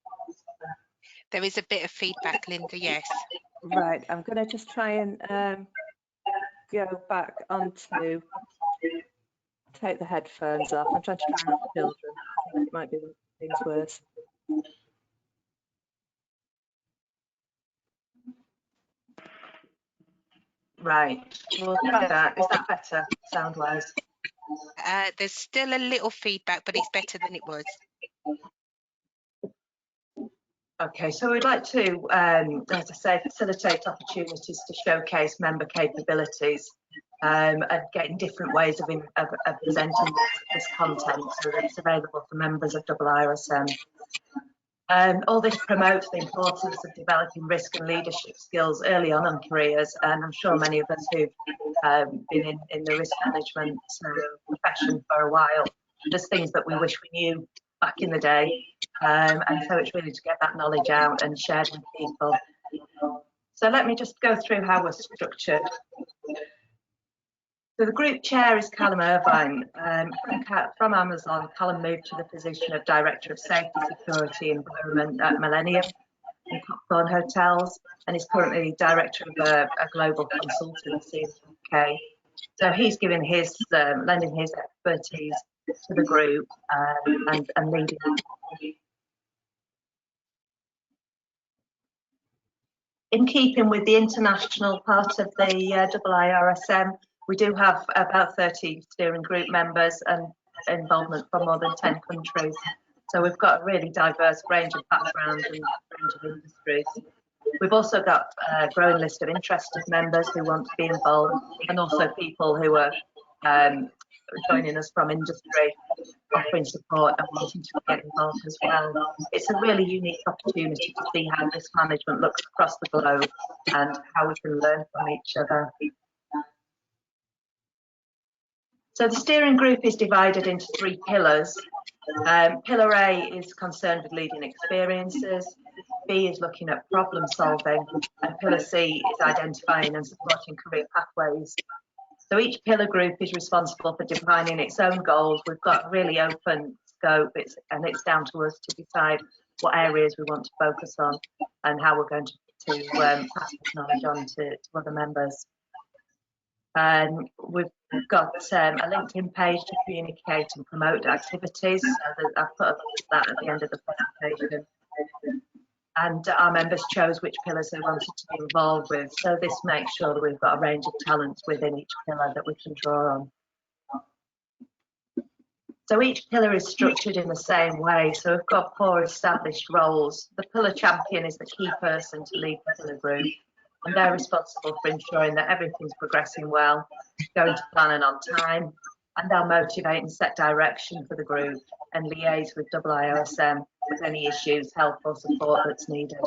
There is a bit of feedback, Linda, yes. Right, I'm going to just try and go back onto, take the headphones off. I'm trying to try off children. I think it might be things worse. Right, we'll try that. Is that better, sound-wise? There's still a little feedback, but it's better than it was. Okay, so we'd like to, as I say, facilitate opportunities to showcase member capabilities and getting different ways of presenting this content so that it's available for members of IIRSM. All this promotes the importance of developing risk and leadership skills early on in careers, and I'm sure many of us who've been in the risk management profession for a while, there's things that we wish we knew back in the day, and so it's really to get that knowledge out and shared with people. So let me just go through how we're structured. So the group chair is Callum Irvine. From Amazon, Callum moved to the position of Director of Safety, Security and Environment at Millennium and Popcorn Hotels, and is currently Director of a global consultancy in the UK. So he's giving his, lending his expertise to the group and leading. In keeping with the international part of the IIRSM, we do have about 30 steering group members and involvement from more than 10 countries. So we've got a really diverse range of backgrounds and range of industries. We've also got a growing list of interested members who want to be involved, and also people who are joining us from industry, offering support and wanting to get involved as well. It's a really unique opportunity to see how risk management looks across the globe and how we can learn from each other. So the steering group is divided into three pillars. Pillar A is concerned with leading experiences, B is looking at problem solving, and Pillar C is identifying and supporting career pathways. So each pillar group is responsible for defining its own goals. We've got really open scope, and it's down to us to decide what areas we want to focus on and how we're going to pass this knowledge on to other members. We've got a LinkedIn page to communicate and promote activities. So I've put that at the end of the presentation. And our members chose which pillars they wanted to be involved with. So this makes sure that we've got a range of talents within each pillar that we can draw on. So each pillar is structured in the same way. So we've got 4 established roles. The pillar champion is the key person to lead the pillar group, and they're responsible for ensuring that everything's progressing well, going to plan and on time, and they'll motivate and set direction for the group and liaise with IIRSM with any issues, help or support that's needed.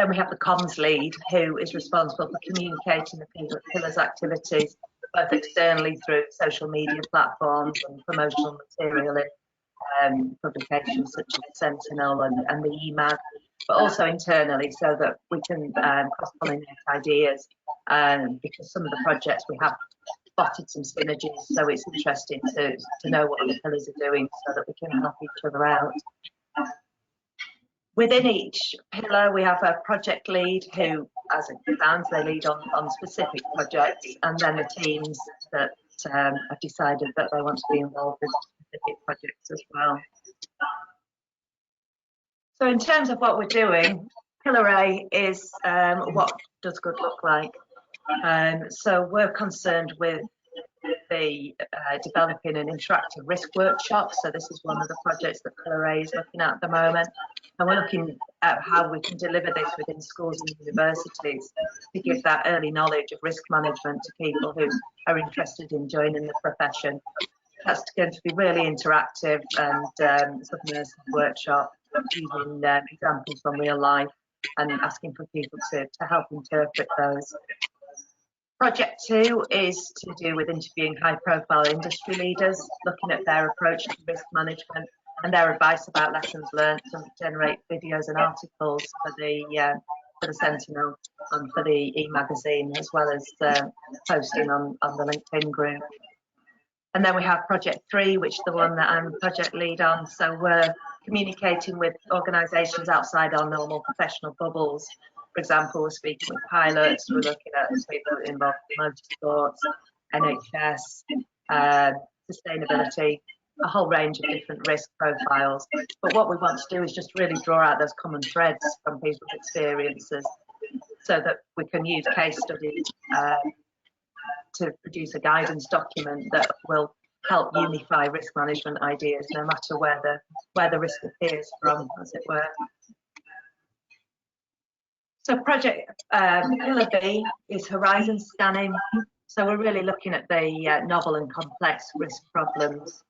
Then we have the comms lead, who is responsible for communicating the pillars activities, both externally through social media platforms and promotional material in publications such as Sentinel and the EMAG, but also internally so that we can cross-pollinate ideas, because some of the projects we have spotted some synergies, so it's interesting to know what the pillars are doing so that we can help each other out. Within each pillar, we have a project lead who, as it sounds, they lead on specific projects, and then the teams that have decided that they want to be involved with specific projects as well. So in terms of what we're doing, Pillar A is what does good look like? So we're concerned with the developing an interactive risk workshop. So this is one of the projects that Pillar A is looking at the moment. And we're looking at how we can deliver this within schools and universities to give that early knowledge of risk management to people who are interested in joining the profession. That's going to be really interactive and submersive workshop using examples from real life and asking for people to help interpret those. Project 2 is to do with interviewing high-profile industry leaders, looking at their approach to risk management and their advice about lessons learned, and generate videos and articles for the Sentinel and for the e-magazine, as well as posting on the LinkedIn group. And then we have Project 3, which is the one that I'm project lead on. So we're communicating with organisations outside our normal professional bubbles. For example, we're speaking with pilots, we're looking at people involved in motorsports, NHS, sustainability, a whole range of different risk profiles. But what we want to do is just really draw out those common threads from people's experiences so that we can use case studies to produce a guidance document that will help unify risk management ideas no matter where the risk appears from, as it were. So project Pillar B is horizon scanning. So we're really looking at the novel and complex risk problems.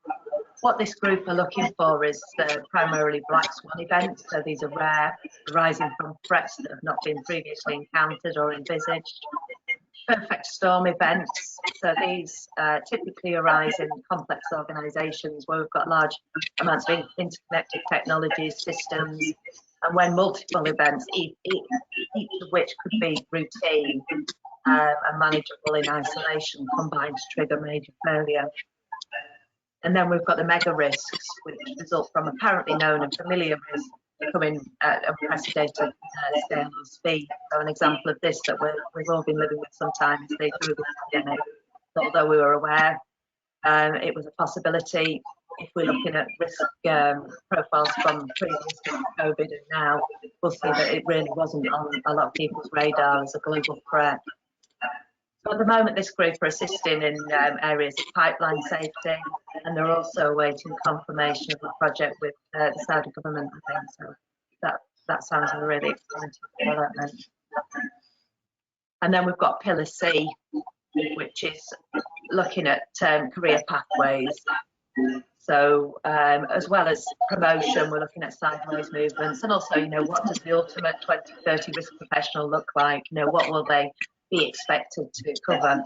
What this group are looking for is primarily black swan events. So these are rare, arising from threats that have not been previously encountered or envisaged. Perfect storm events. So these typically arise in complex organisations where we've got large amounts of interconnected technologies, systems, and when multiple events, each of which could be routine and manageable in isolation, combine to trigger major failure. And then we've got the mega risks, which result from apparently known and familiar risks becoming unprecedented scale or speed. So an example of this that we've all been living with sometimes is the COVID pandemic. So although we were aware it was a possibility, if we're looking at risk profiles from previous to COVID and now, we'll see that it really wasn't on a lot of people's radar as a global threat. So at the moment, this group are assisting in areas of pipeline safety, and they're also awaiting confirmation of the project with the Saudi government, I think. So that sounds a really exciting development. And then we've got Pillar C, which is looking at career pathways. So as well as promotion, we're looking at sideways movements, and also, what does the ultimate 2030 risk professional look like? What will they be expected to cover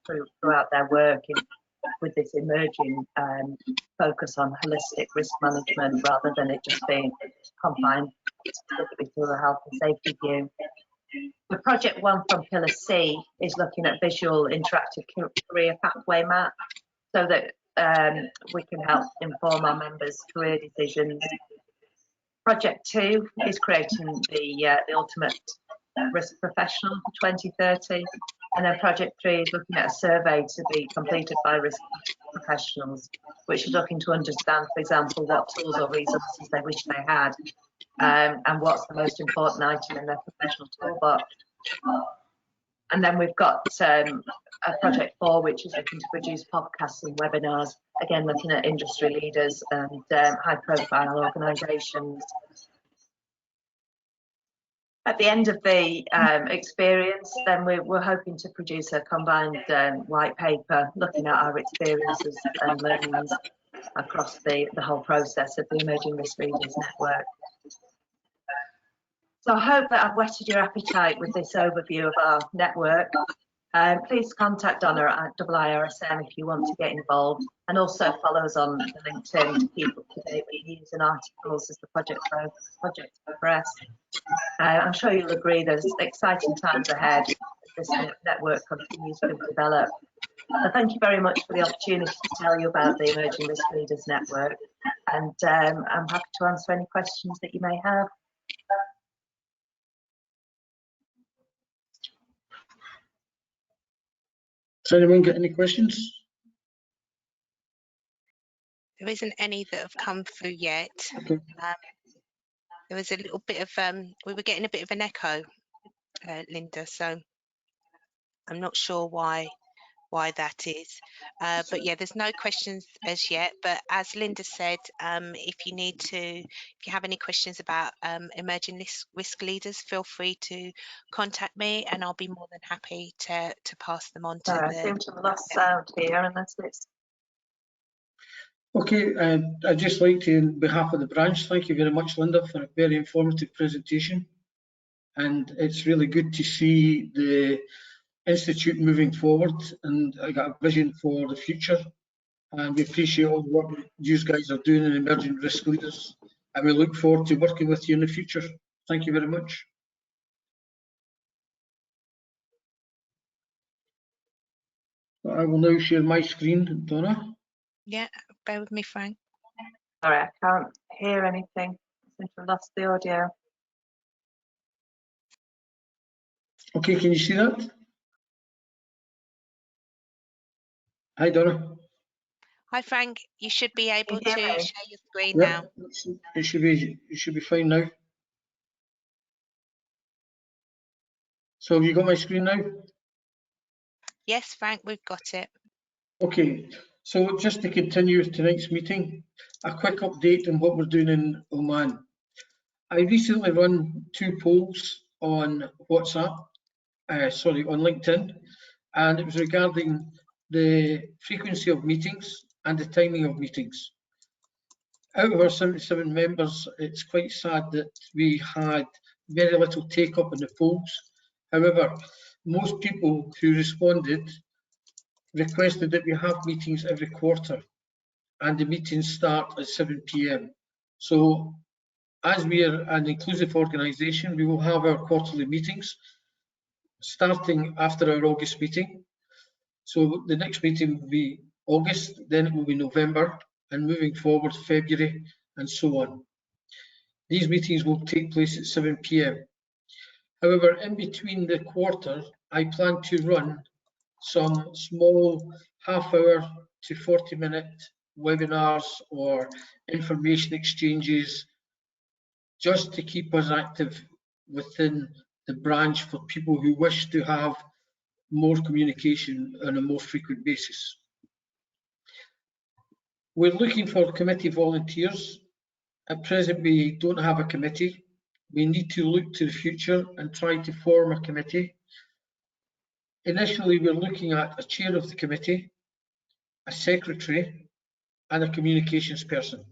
throughout their work with this emerging focus on holistic risk management rather than it just being confined specifically to a health and safety view. The project 1 from Pillar C is looking at visual interactive career pathway map so that we can help inform our members' career decisions. Project 2 is creating the ultimate risk professional for 2030, and then Project 3 is looking at a survey to be completed by risk professionals, which is looking to understand, for example, what tools or resources they wish they had, and what's the most important item in their professional toolbox. And then we've got a Project 4, which is looking to produce podcasts and webinars, again looking at industry leaders and high-profile organisations. At the end of the experience, then we're hoping to produce a combined white paper looking at our experiences and learnings across the whole process of the Emerging Risk Leaders Network. So I hope that I've whetted your appetite with this overview of our network. Please contact Donna at IIRSM if you want to get involved, and also follow us on LinkedIn to keep up to date with news and articles as the project progress. I'm sure you'll agree there's exciting times ahead as this network continues to develop. So thank you very much for the opportunity to tell you about the Emerging Risk Leaders Network, and I'm happy to answer any questions that you may have. Does anyone get any questions? There isn't any that have come through yet. Okay. There was a little bit of, we were getting a bit of an echo, Linda, so I'm not sure why that is. But yeah, there's no questions as yet. But as Linda said, if you have any questions about emerging risk leaders, feel free to contact me, and I'll be more than happy to pass them on to Sorry, I seem to have lost sound here, unless it's... Okay, I'd just like to, on behalf of the branch, thank you very much, Linda, for a very informative presentation. And it's really good to see the Institute moving forward, and I got a vision for the future. And we appreciate all the work you guys are doing in emerging risk leaders. And we look forward to working with you in the future. Thank you very much. I will now share my screen, Donna. Yeah, bear with me, Frank. Sorry, I can't hear anything. I seem to have lost the audio. Okay, can you see that? Hi, Donna. Hi, Frank. You should be able to Can you hear me? share your screen Yep, now. it should be fine now. So have you got my screen now? Yes, Frank, we've got it. Okay, so just to continue with tonight's meeting, a quick update on what we're doing in Oman. I recently run 2 polls on WhatsApp, on LinkedIn, and it was regarding the frequency of meetings and the timing of meetings. Out of our 77 members, it's quite sad that we had very little take up in the polls. However, most people who responded requested that we have meetings every quarter, and the meetings start at 7 p.m. So as we are an inclusive organisation, we will have our quarterly meetings starting after our August meeting. So the next meeting will be August, then it will be November, and moving forward February, and so on. These meetings will take place at 7 p.m. However, in between the quarter, I plan to run some small half-hour to 40-minute webinars or information exchanges, just to keep us active within the branch for people who wish to have more communication on a more frequent basis. We're looking for committee volunteers. At present, we don't have a committee. We need to look to the future and try to form a committee. Initially, we're looking at a chair of the committee, a secretary, and a communications person.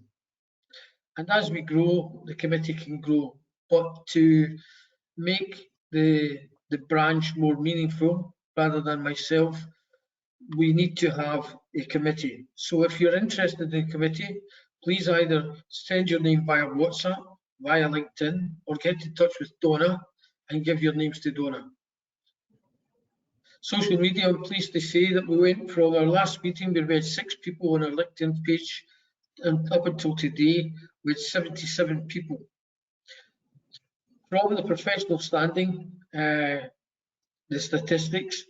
And as we grow, the committee can grow. But to make the branch more meaningful, rather than myself, we need to have a committee. So if you're interested in a committee, please either send your name via WhatsApp, via LinkedIn, or get in touch with Donna and give your names to Donna. Social media, I'm pleased to say that we went from our last meeting, we had 6 people on our LinkedIn page, and up until today, we had 77 people. From the professional standing, the statistics,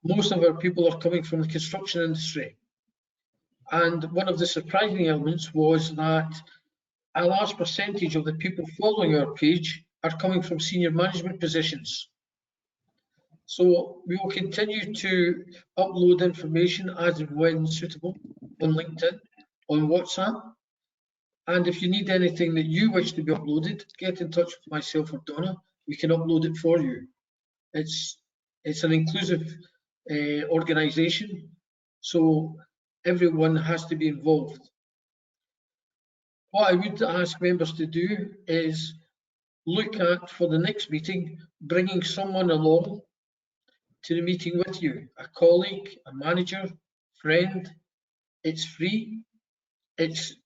most of our people are coming from the construction industry. And one of the surprising elements was that a large percentage of the people following our page are coming from senior management positions. So we will continue to upload information as and when suitable on LinkedIn, on WhatsApp. And if you need anything that you wish to be uploaded, get in touch with myself or Donna. We can upload it for you. It's an inclusive organisation, so everyone has to be involved. What I would ask members to do is look at for the next meeting, bringing someone along to the meeting with you, a colleague, a manager, friend. It's free, it's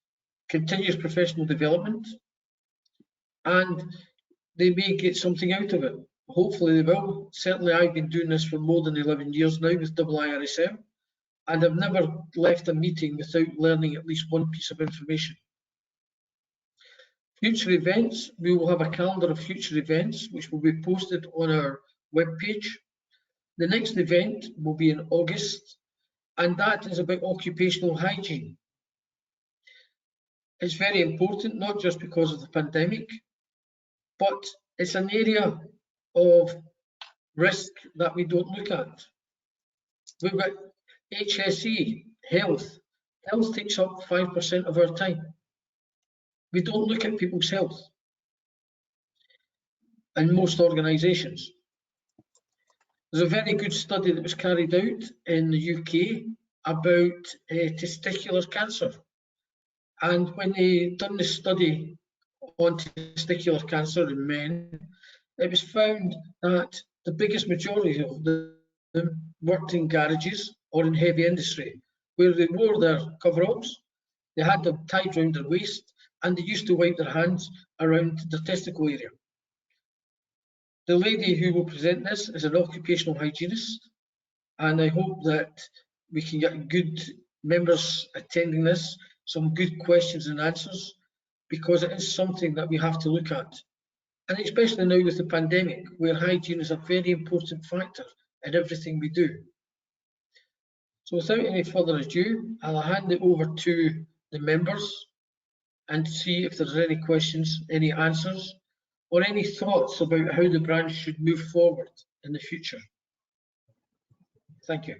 continuous professional development, and they may get something out of it. Hopefully they will. Certainly I've been doing this for more than 11 years now with IIRSM, and I've never left a meeting without learning at least one piece of information. Future events, we will have a calendar of future events which will be posted on our webpage. The next event will be in August, and that is about occupational hygiene. It's very important, not just because of the pandemic, but it's an area of risk that we don't look at. We've got HSE, health. Health takes up 5% of our time. We don't look at people's health in most organisations. There's a very good study that was carried out in the UK about testicular cancer. And when they done the study on testicular cancer in men, it was found that the biggest majority of them worked in garages or in heavy industry, where they wore their coveralls, they had them tied around their waist, and they used to wipe their hands around the testicle area. The lady who will present this is an occupational hygienist, and I hope that we can get good members attending this, some good questions and answers, because it is something that we have to look at. And especially now with the pandemic, where hygiene is a very important factor in everything we do. So without any further ado, I'll hand it over to the members and see if there's any questions, any answers, or any thoughts about how the branch should move forward in the future. Thank you.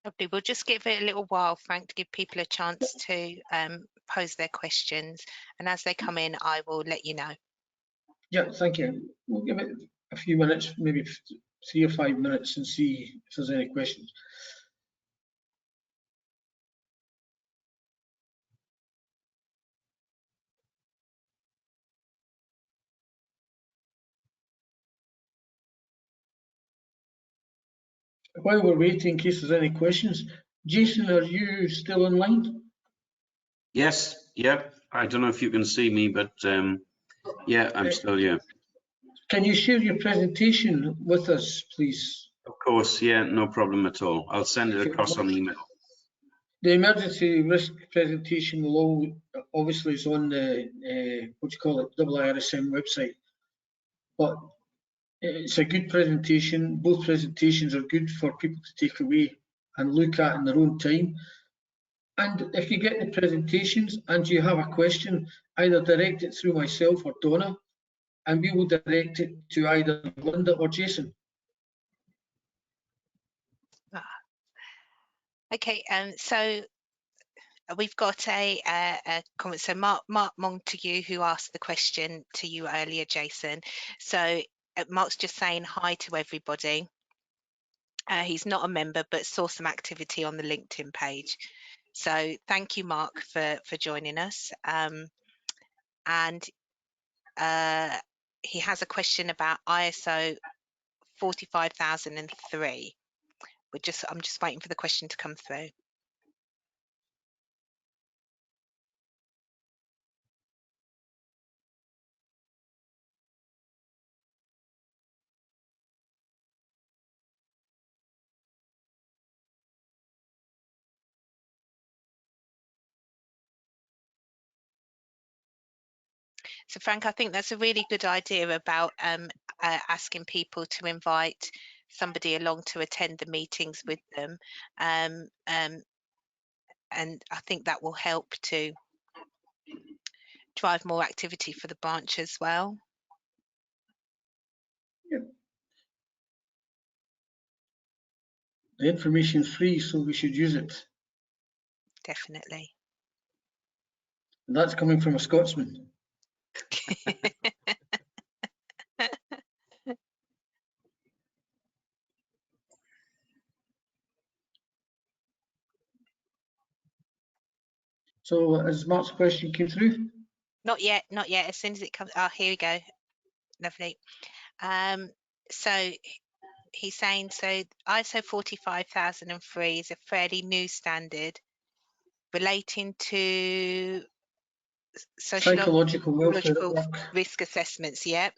Lovely. We'll just give it a little while, Frank, to give people a chance to pose their questions. And as they come in, I will let you know. Yeah, thank you. We'll give it a few minutes, maybe 3 or 5 minutes, and see if there's any questions. While we're waiting, in case there's any questions, Jason, are you still online? Yes, yep. I don't know if you can see me, but yeah, I'm still here. Can you share your presentation with us, please? Of course, yeah, no problem at all. I'll send it across on email. The emergency risk presentation will all, obviously is on the what you call it, IIRSM website. But it's a good presentation. Both presentations are good for people to take away and look at in their own time. And if you get the presentations and you have a question, either direct it through myself or Donna, and we will direct it to either Linda or Jason. Okay, so we've got a comment. So Mark Montague, who asked the question to you earlier, Jason. So Mark's just saying hi to everybody. He's not a member, but saw some activity on the LinkedIn page. So thank you, Mark, for joining us. And he has a question about ISO 45003. I'm just waiting for the question to come through. So Frank, I think that's a really good idea about asking people to invite somebody along to attend the meetings with them. And I think that will help to drive more activity for the branch as well. Yeah. The information is free, so we should use it. Definitely. And that's coming from a Scotsman. So has Mark's question came through? Not yet, not yet. As soon as it comes, oh, here we go. Lovely. So he's saying, so ISO 45003 is a fairly new standard relating to Psychological welfare at work. risk assessments. Yeah.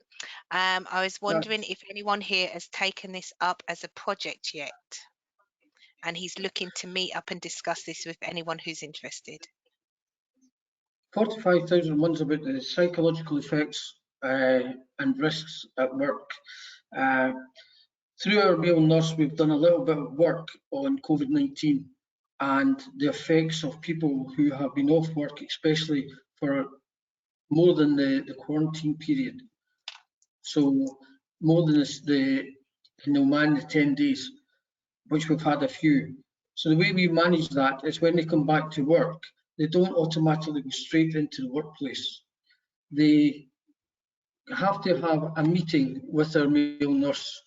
I was wondering if anyone here has taken this up as a project yet, and he's looking to meet up and discuss this with anyone who's interested. 45,001's about the psychological effects and risks at work. Through our male nurse, we've done a little bit of work on COVID-19 and the effects of people who have been off work, especially for more than the quarantine period. So more than in Oman, the 10 days, which we've had a few. So the way we manage that is when they come back to work, they don't automatically go straight into the workplace. They have to have a meeting with their male nurse.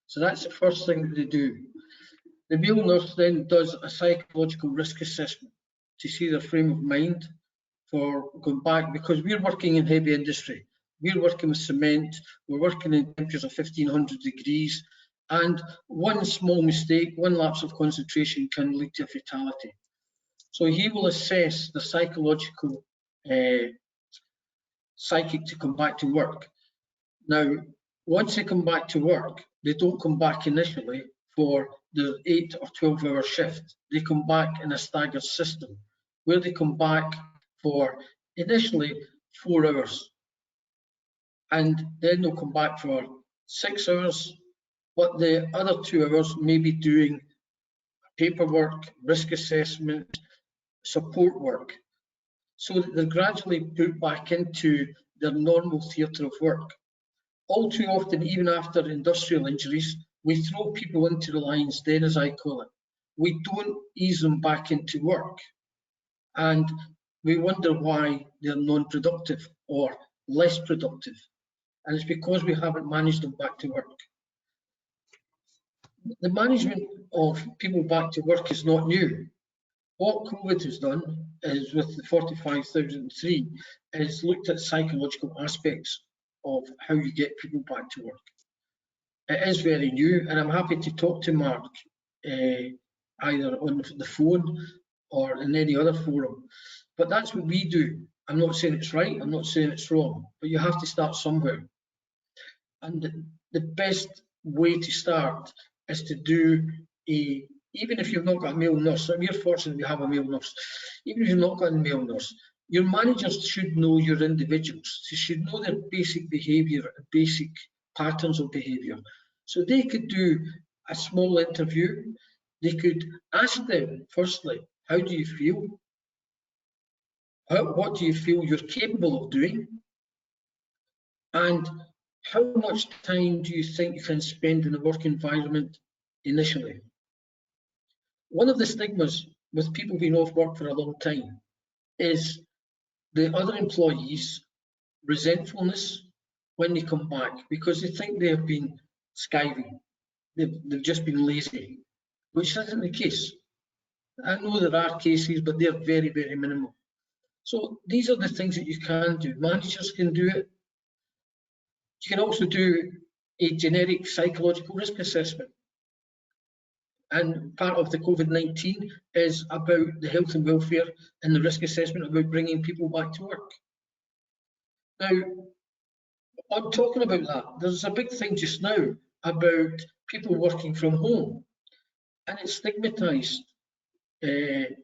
So that's the first thing that they do. The male nurse then does a psychological risk assessment to see their frame of mind for going back, because we're working in heavy industry. We're working with cement, we're working in temperatures of 1500 degrees, and one small mistake, one lapse of concentration can lead to a fatality. So he will assess the psychological psychic to come back to work. Now, once they come back to work, they don't come back initially for the 8 or 12-hour shift. They come back in a staggered system, where they come back for initially 4 hours, and then they'll come back for 6 hours, but the other 2 hours may be doing paperwork, risk assessment, support work, so that they're gradually put back into their normal theatre of work. All too often, even after industrial injuries, we throw people into the lion's den, as I call it. We don't ease them back into work, and we wonder why they're non-productive or less productive, and it's because we haven't managed them back to work. The management of people back to work is not new. What COVID has done is, with the 45,003, is looked at psychological aspects of how you get people back to work. It is very new, and I'm happy to talk to Mark either on the phone or in any other forum. But that's what we do. I'm not saying it's right, I'm not saying it's wrong, but you have to start somewhere. And the best way to start is to do even if you've not got a male nurse, we're fortunate we have a male nurse, even if you've not got a male nurse, your managers should know your individuals. They should know their basic behaviour, basic patterns of behaviour. So they could do a small interview. They could ask them, firstly, how do you feel? What do you feel you're capable of doing? And how much time do you think you can spend in a work environment initially? One of the stigmas with people being off work for a long time is the other employees' resentfulness when they come back, because they think they have been skiving, they've just been lazy, which isn't the case. I know there are cases, but they're very, very minimal. So these are the things that you can do. Managers can do it. You can also do a generic psychological risk assessment. And part of the COVID-19 is about the health and welfare and the risk assessment about bringing people back to work. Now, on talking about that, there's a big thing just now about people working from home, and it's stigmatised a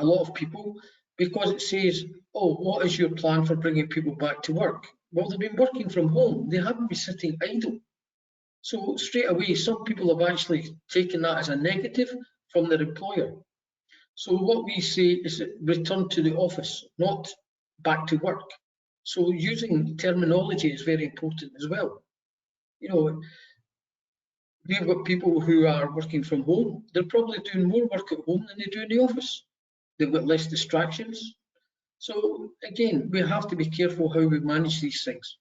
lot of people because it says, oh, what is your plan for bringing people back to work? Well, they've been working from home. They haven't been sitting idle. So straight away, some people have actually taken that as a negative from their employer. So what we say is return to the office, not back to work. So using terminology is very important as well. You know, we've got people who are working from home. They're probably doing more work at home than they do in the office. They've got less distractions. So again, we have to be careful how we manage these things.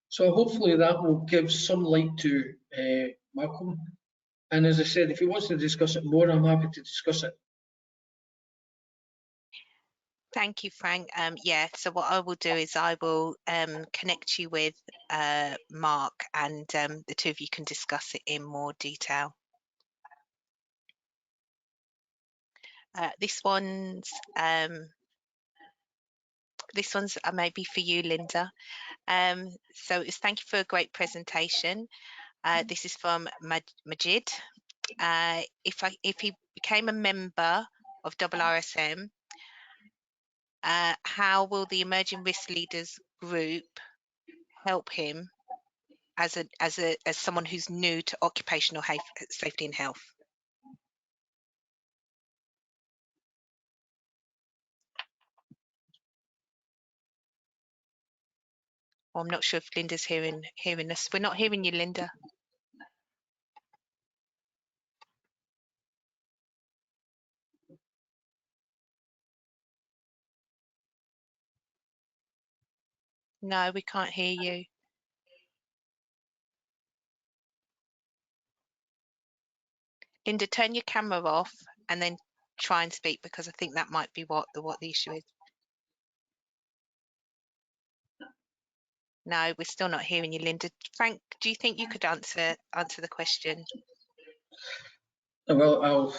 So hopefully that will give some light to Malcolm. And as I said, if he wants to discuss it more, I'm happy to discuss it. Thank you, Frank. Yeah, so what I will do is I will connect you with Mark, and the two of you can discuss it in more detail. This one's maybe for you, Linda. So it's thank you for a great presentation. This is from Majid. If he became a member of IIRSM, how will the Emerging Risk Leaders group help him as someone who's new to occupational safety and health? Well, I'm not sure if Linda's hearing us. We're not hearing you, Linda. No, we can't hear you. Linda, turn your camera off and then try and speak, because I think that might be what the issue is. No, we're still not hearing you, Linda. Frank, do you think you could answer the question? Well,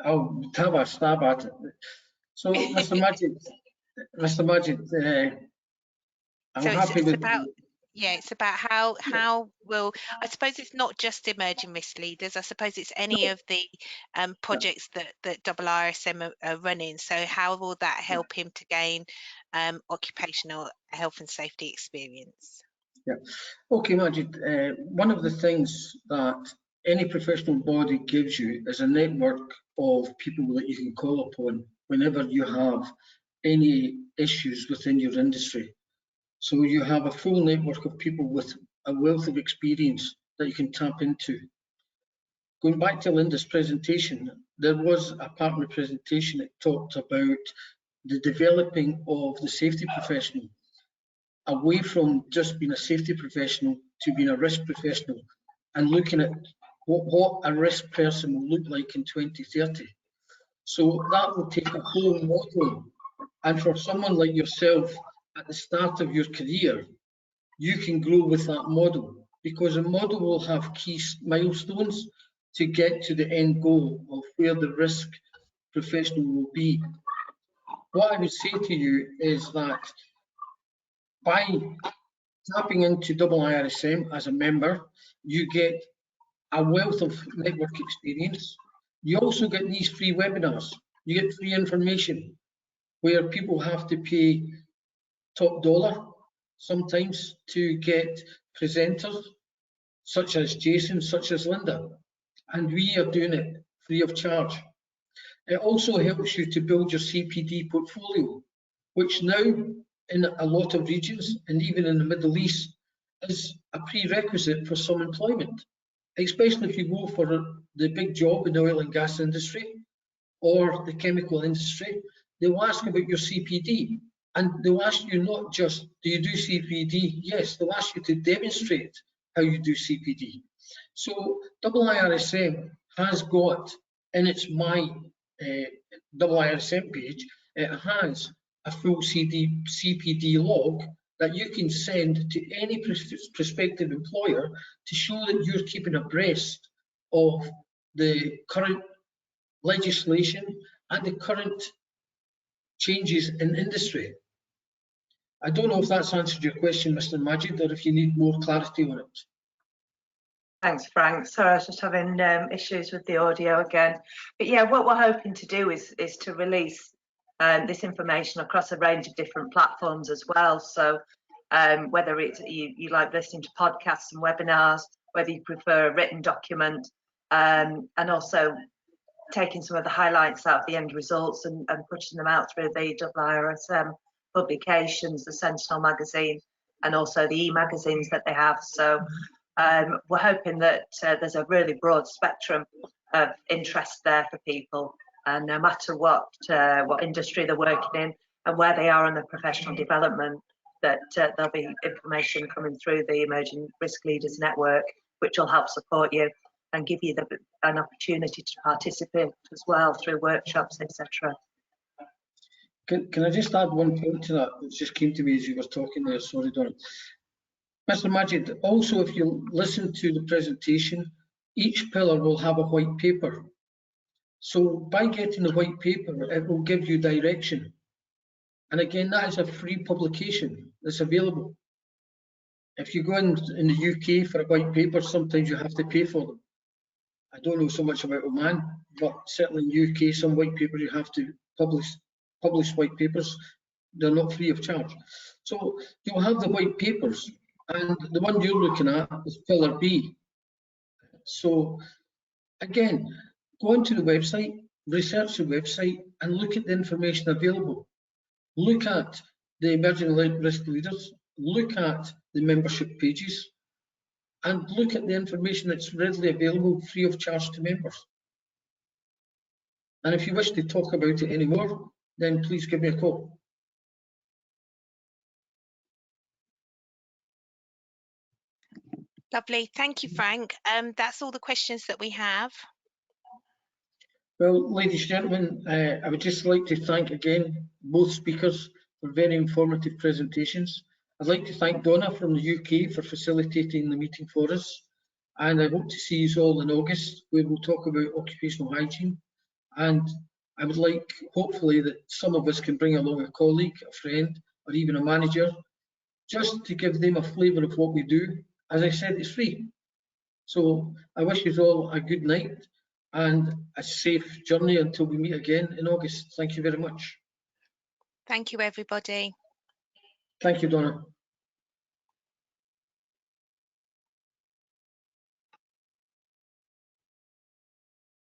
I'll have a stab at it. So, Mr. Majid, I'm happy with. Yeah, it's about how will, I suppose it's not just Emerging Risk Leaders. I suppose it's any of the projects that IIRSM are running. So how will that help him to gain occupational health and safety experience? Yeah. Okay, Majid. One of the things that any professional body gives you is a network of people that you can call upon whenever you have any issues within your industry. So you have a full network of people with a wealth of experience that you can tap into. Going back to Linda's presentation, there was a part of the presentation that talked about the developing of the safety professional away from just being a safety professional to being a risk professional, and looking at what a risk person will look like in 2030. So that will take a whole model. And for someone like yourself at the start of your career, you can grow with that model, because a model will have key milestones to get to the end goal of where the risk professional will be. What I would say to you is that by tapping into IIRSM as a member, you get a wealth of network experience. You also get these free webinars. You get free information where people have to pay top dollar sometimes to get presenters such as Jason, such as Linda, and we are doing it free of charge. It also helps you to build your CPD portfolio, which now in a lot of regions and even in the Middle East is a prerequisite for some employment, especially if you go for the big job in the oil and gas industry or the chemical industry. They'll ask about your CPD, and they'll ask you not just, do you do CPD? Yes, they'll ask you to demonstrate how you do CPD. So IIRSM has got in its My IIRSM page, it has a full CPD log that you can send to any prospective employer to show that you're keeping abreast of the current legislation and the current changes in industry. I don't know if that's answered your question, Mr. Majid, or if you need more clarity on it. Thanks, Frank. Sorry, I was just having issues with the audio again. But yeah, what we're hoping to do is to release this information across a range of different platforms as well. So whether it's you like listening to podcasts and webinars, whether you prefer a written document, and also taking some of the highlights out of the end results and pushing them out through the IIRSM publications, the Sentinel magazine, and also the e-magazines that they have. So we're hoping that there's a really broad spectrum of interest there for people, and no matter what industry they're working in and where they are in their professional development, that there'll be information coming through the Emerging Risk Leaders Network, which will help support you and give you an opportunity to participate as well through workshops, etc. Can I just add one point to that? It just came to me as you were talking there. Sorry, Donna. Mr. Majid, also, if you listen to the presentation, each pillar will have a white paper. So by getting the white paper, it will give you direction. And again, that is a free publication that's available. If you go in the UK for a white paper, sometimes you have to pay for them. I don't know so much about Oman, but certainly in UK, some white paper you have to publish white papers. They're not free of charge. So you'll have the white papers, and the one you're looking at is pillar B. So again, go onto the website, research the website, and look at the information available. Look at the emerging risk leaders, look at the membership pages, and look at the information that's readily available free of charge to members. And if you wish to talk about it anymore, then please give me a call. Lovely. Thank you, Frank. That's all the questions that we have. Well, ladies and gentlemen, I would just like to thank again both speakers for very informative presentations. I'd like to thank Donna from the UK for facilitating the meeting for us. And I hope to see you all in August, where we'll talk about occupational hygiene. And I would like, hopefully, that some of us can bring along a colleague, a friend, or even a manager, just to give them a flavour of what we do. As I said, it's free. So I wish you all a good night and a safe journey until we meet again in August. Thank you very much. Thank you, everybody. Thank you, Donna.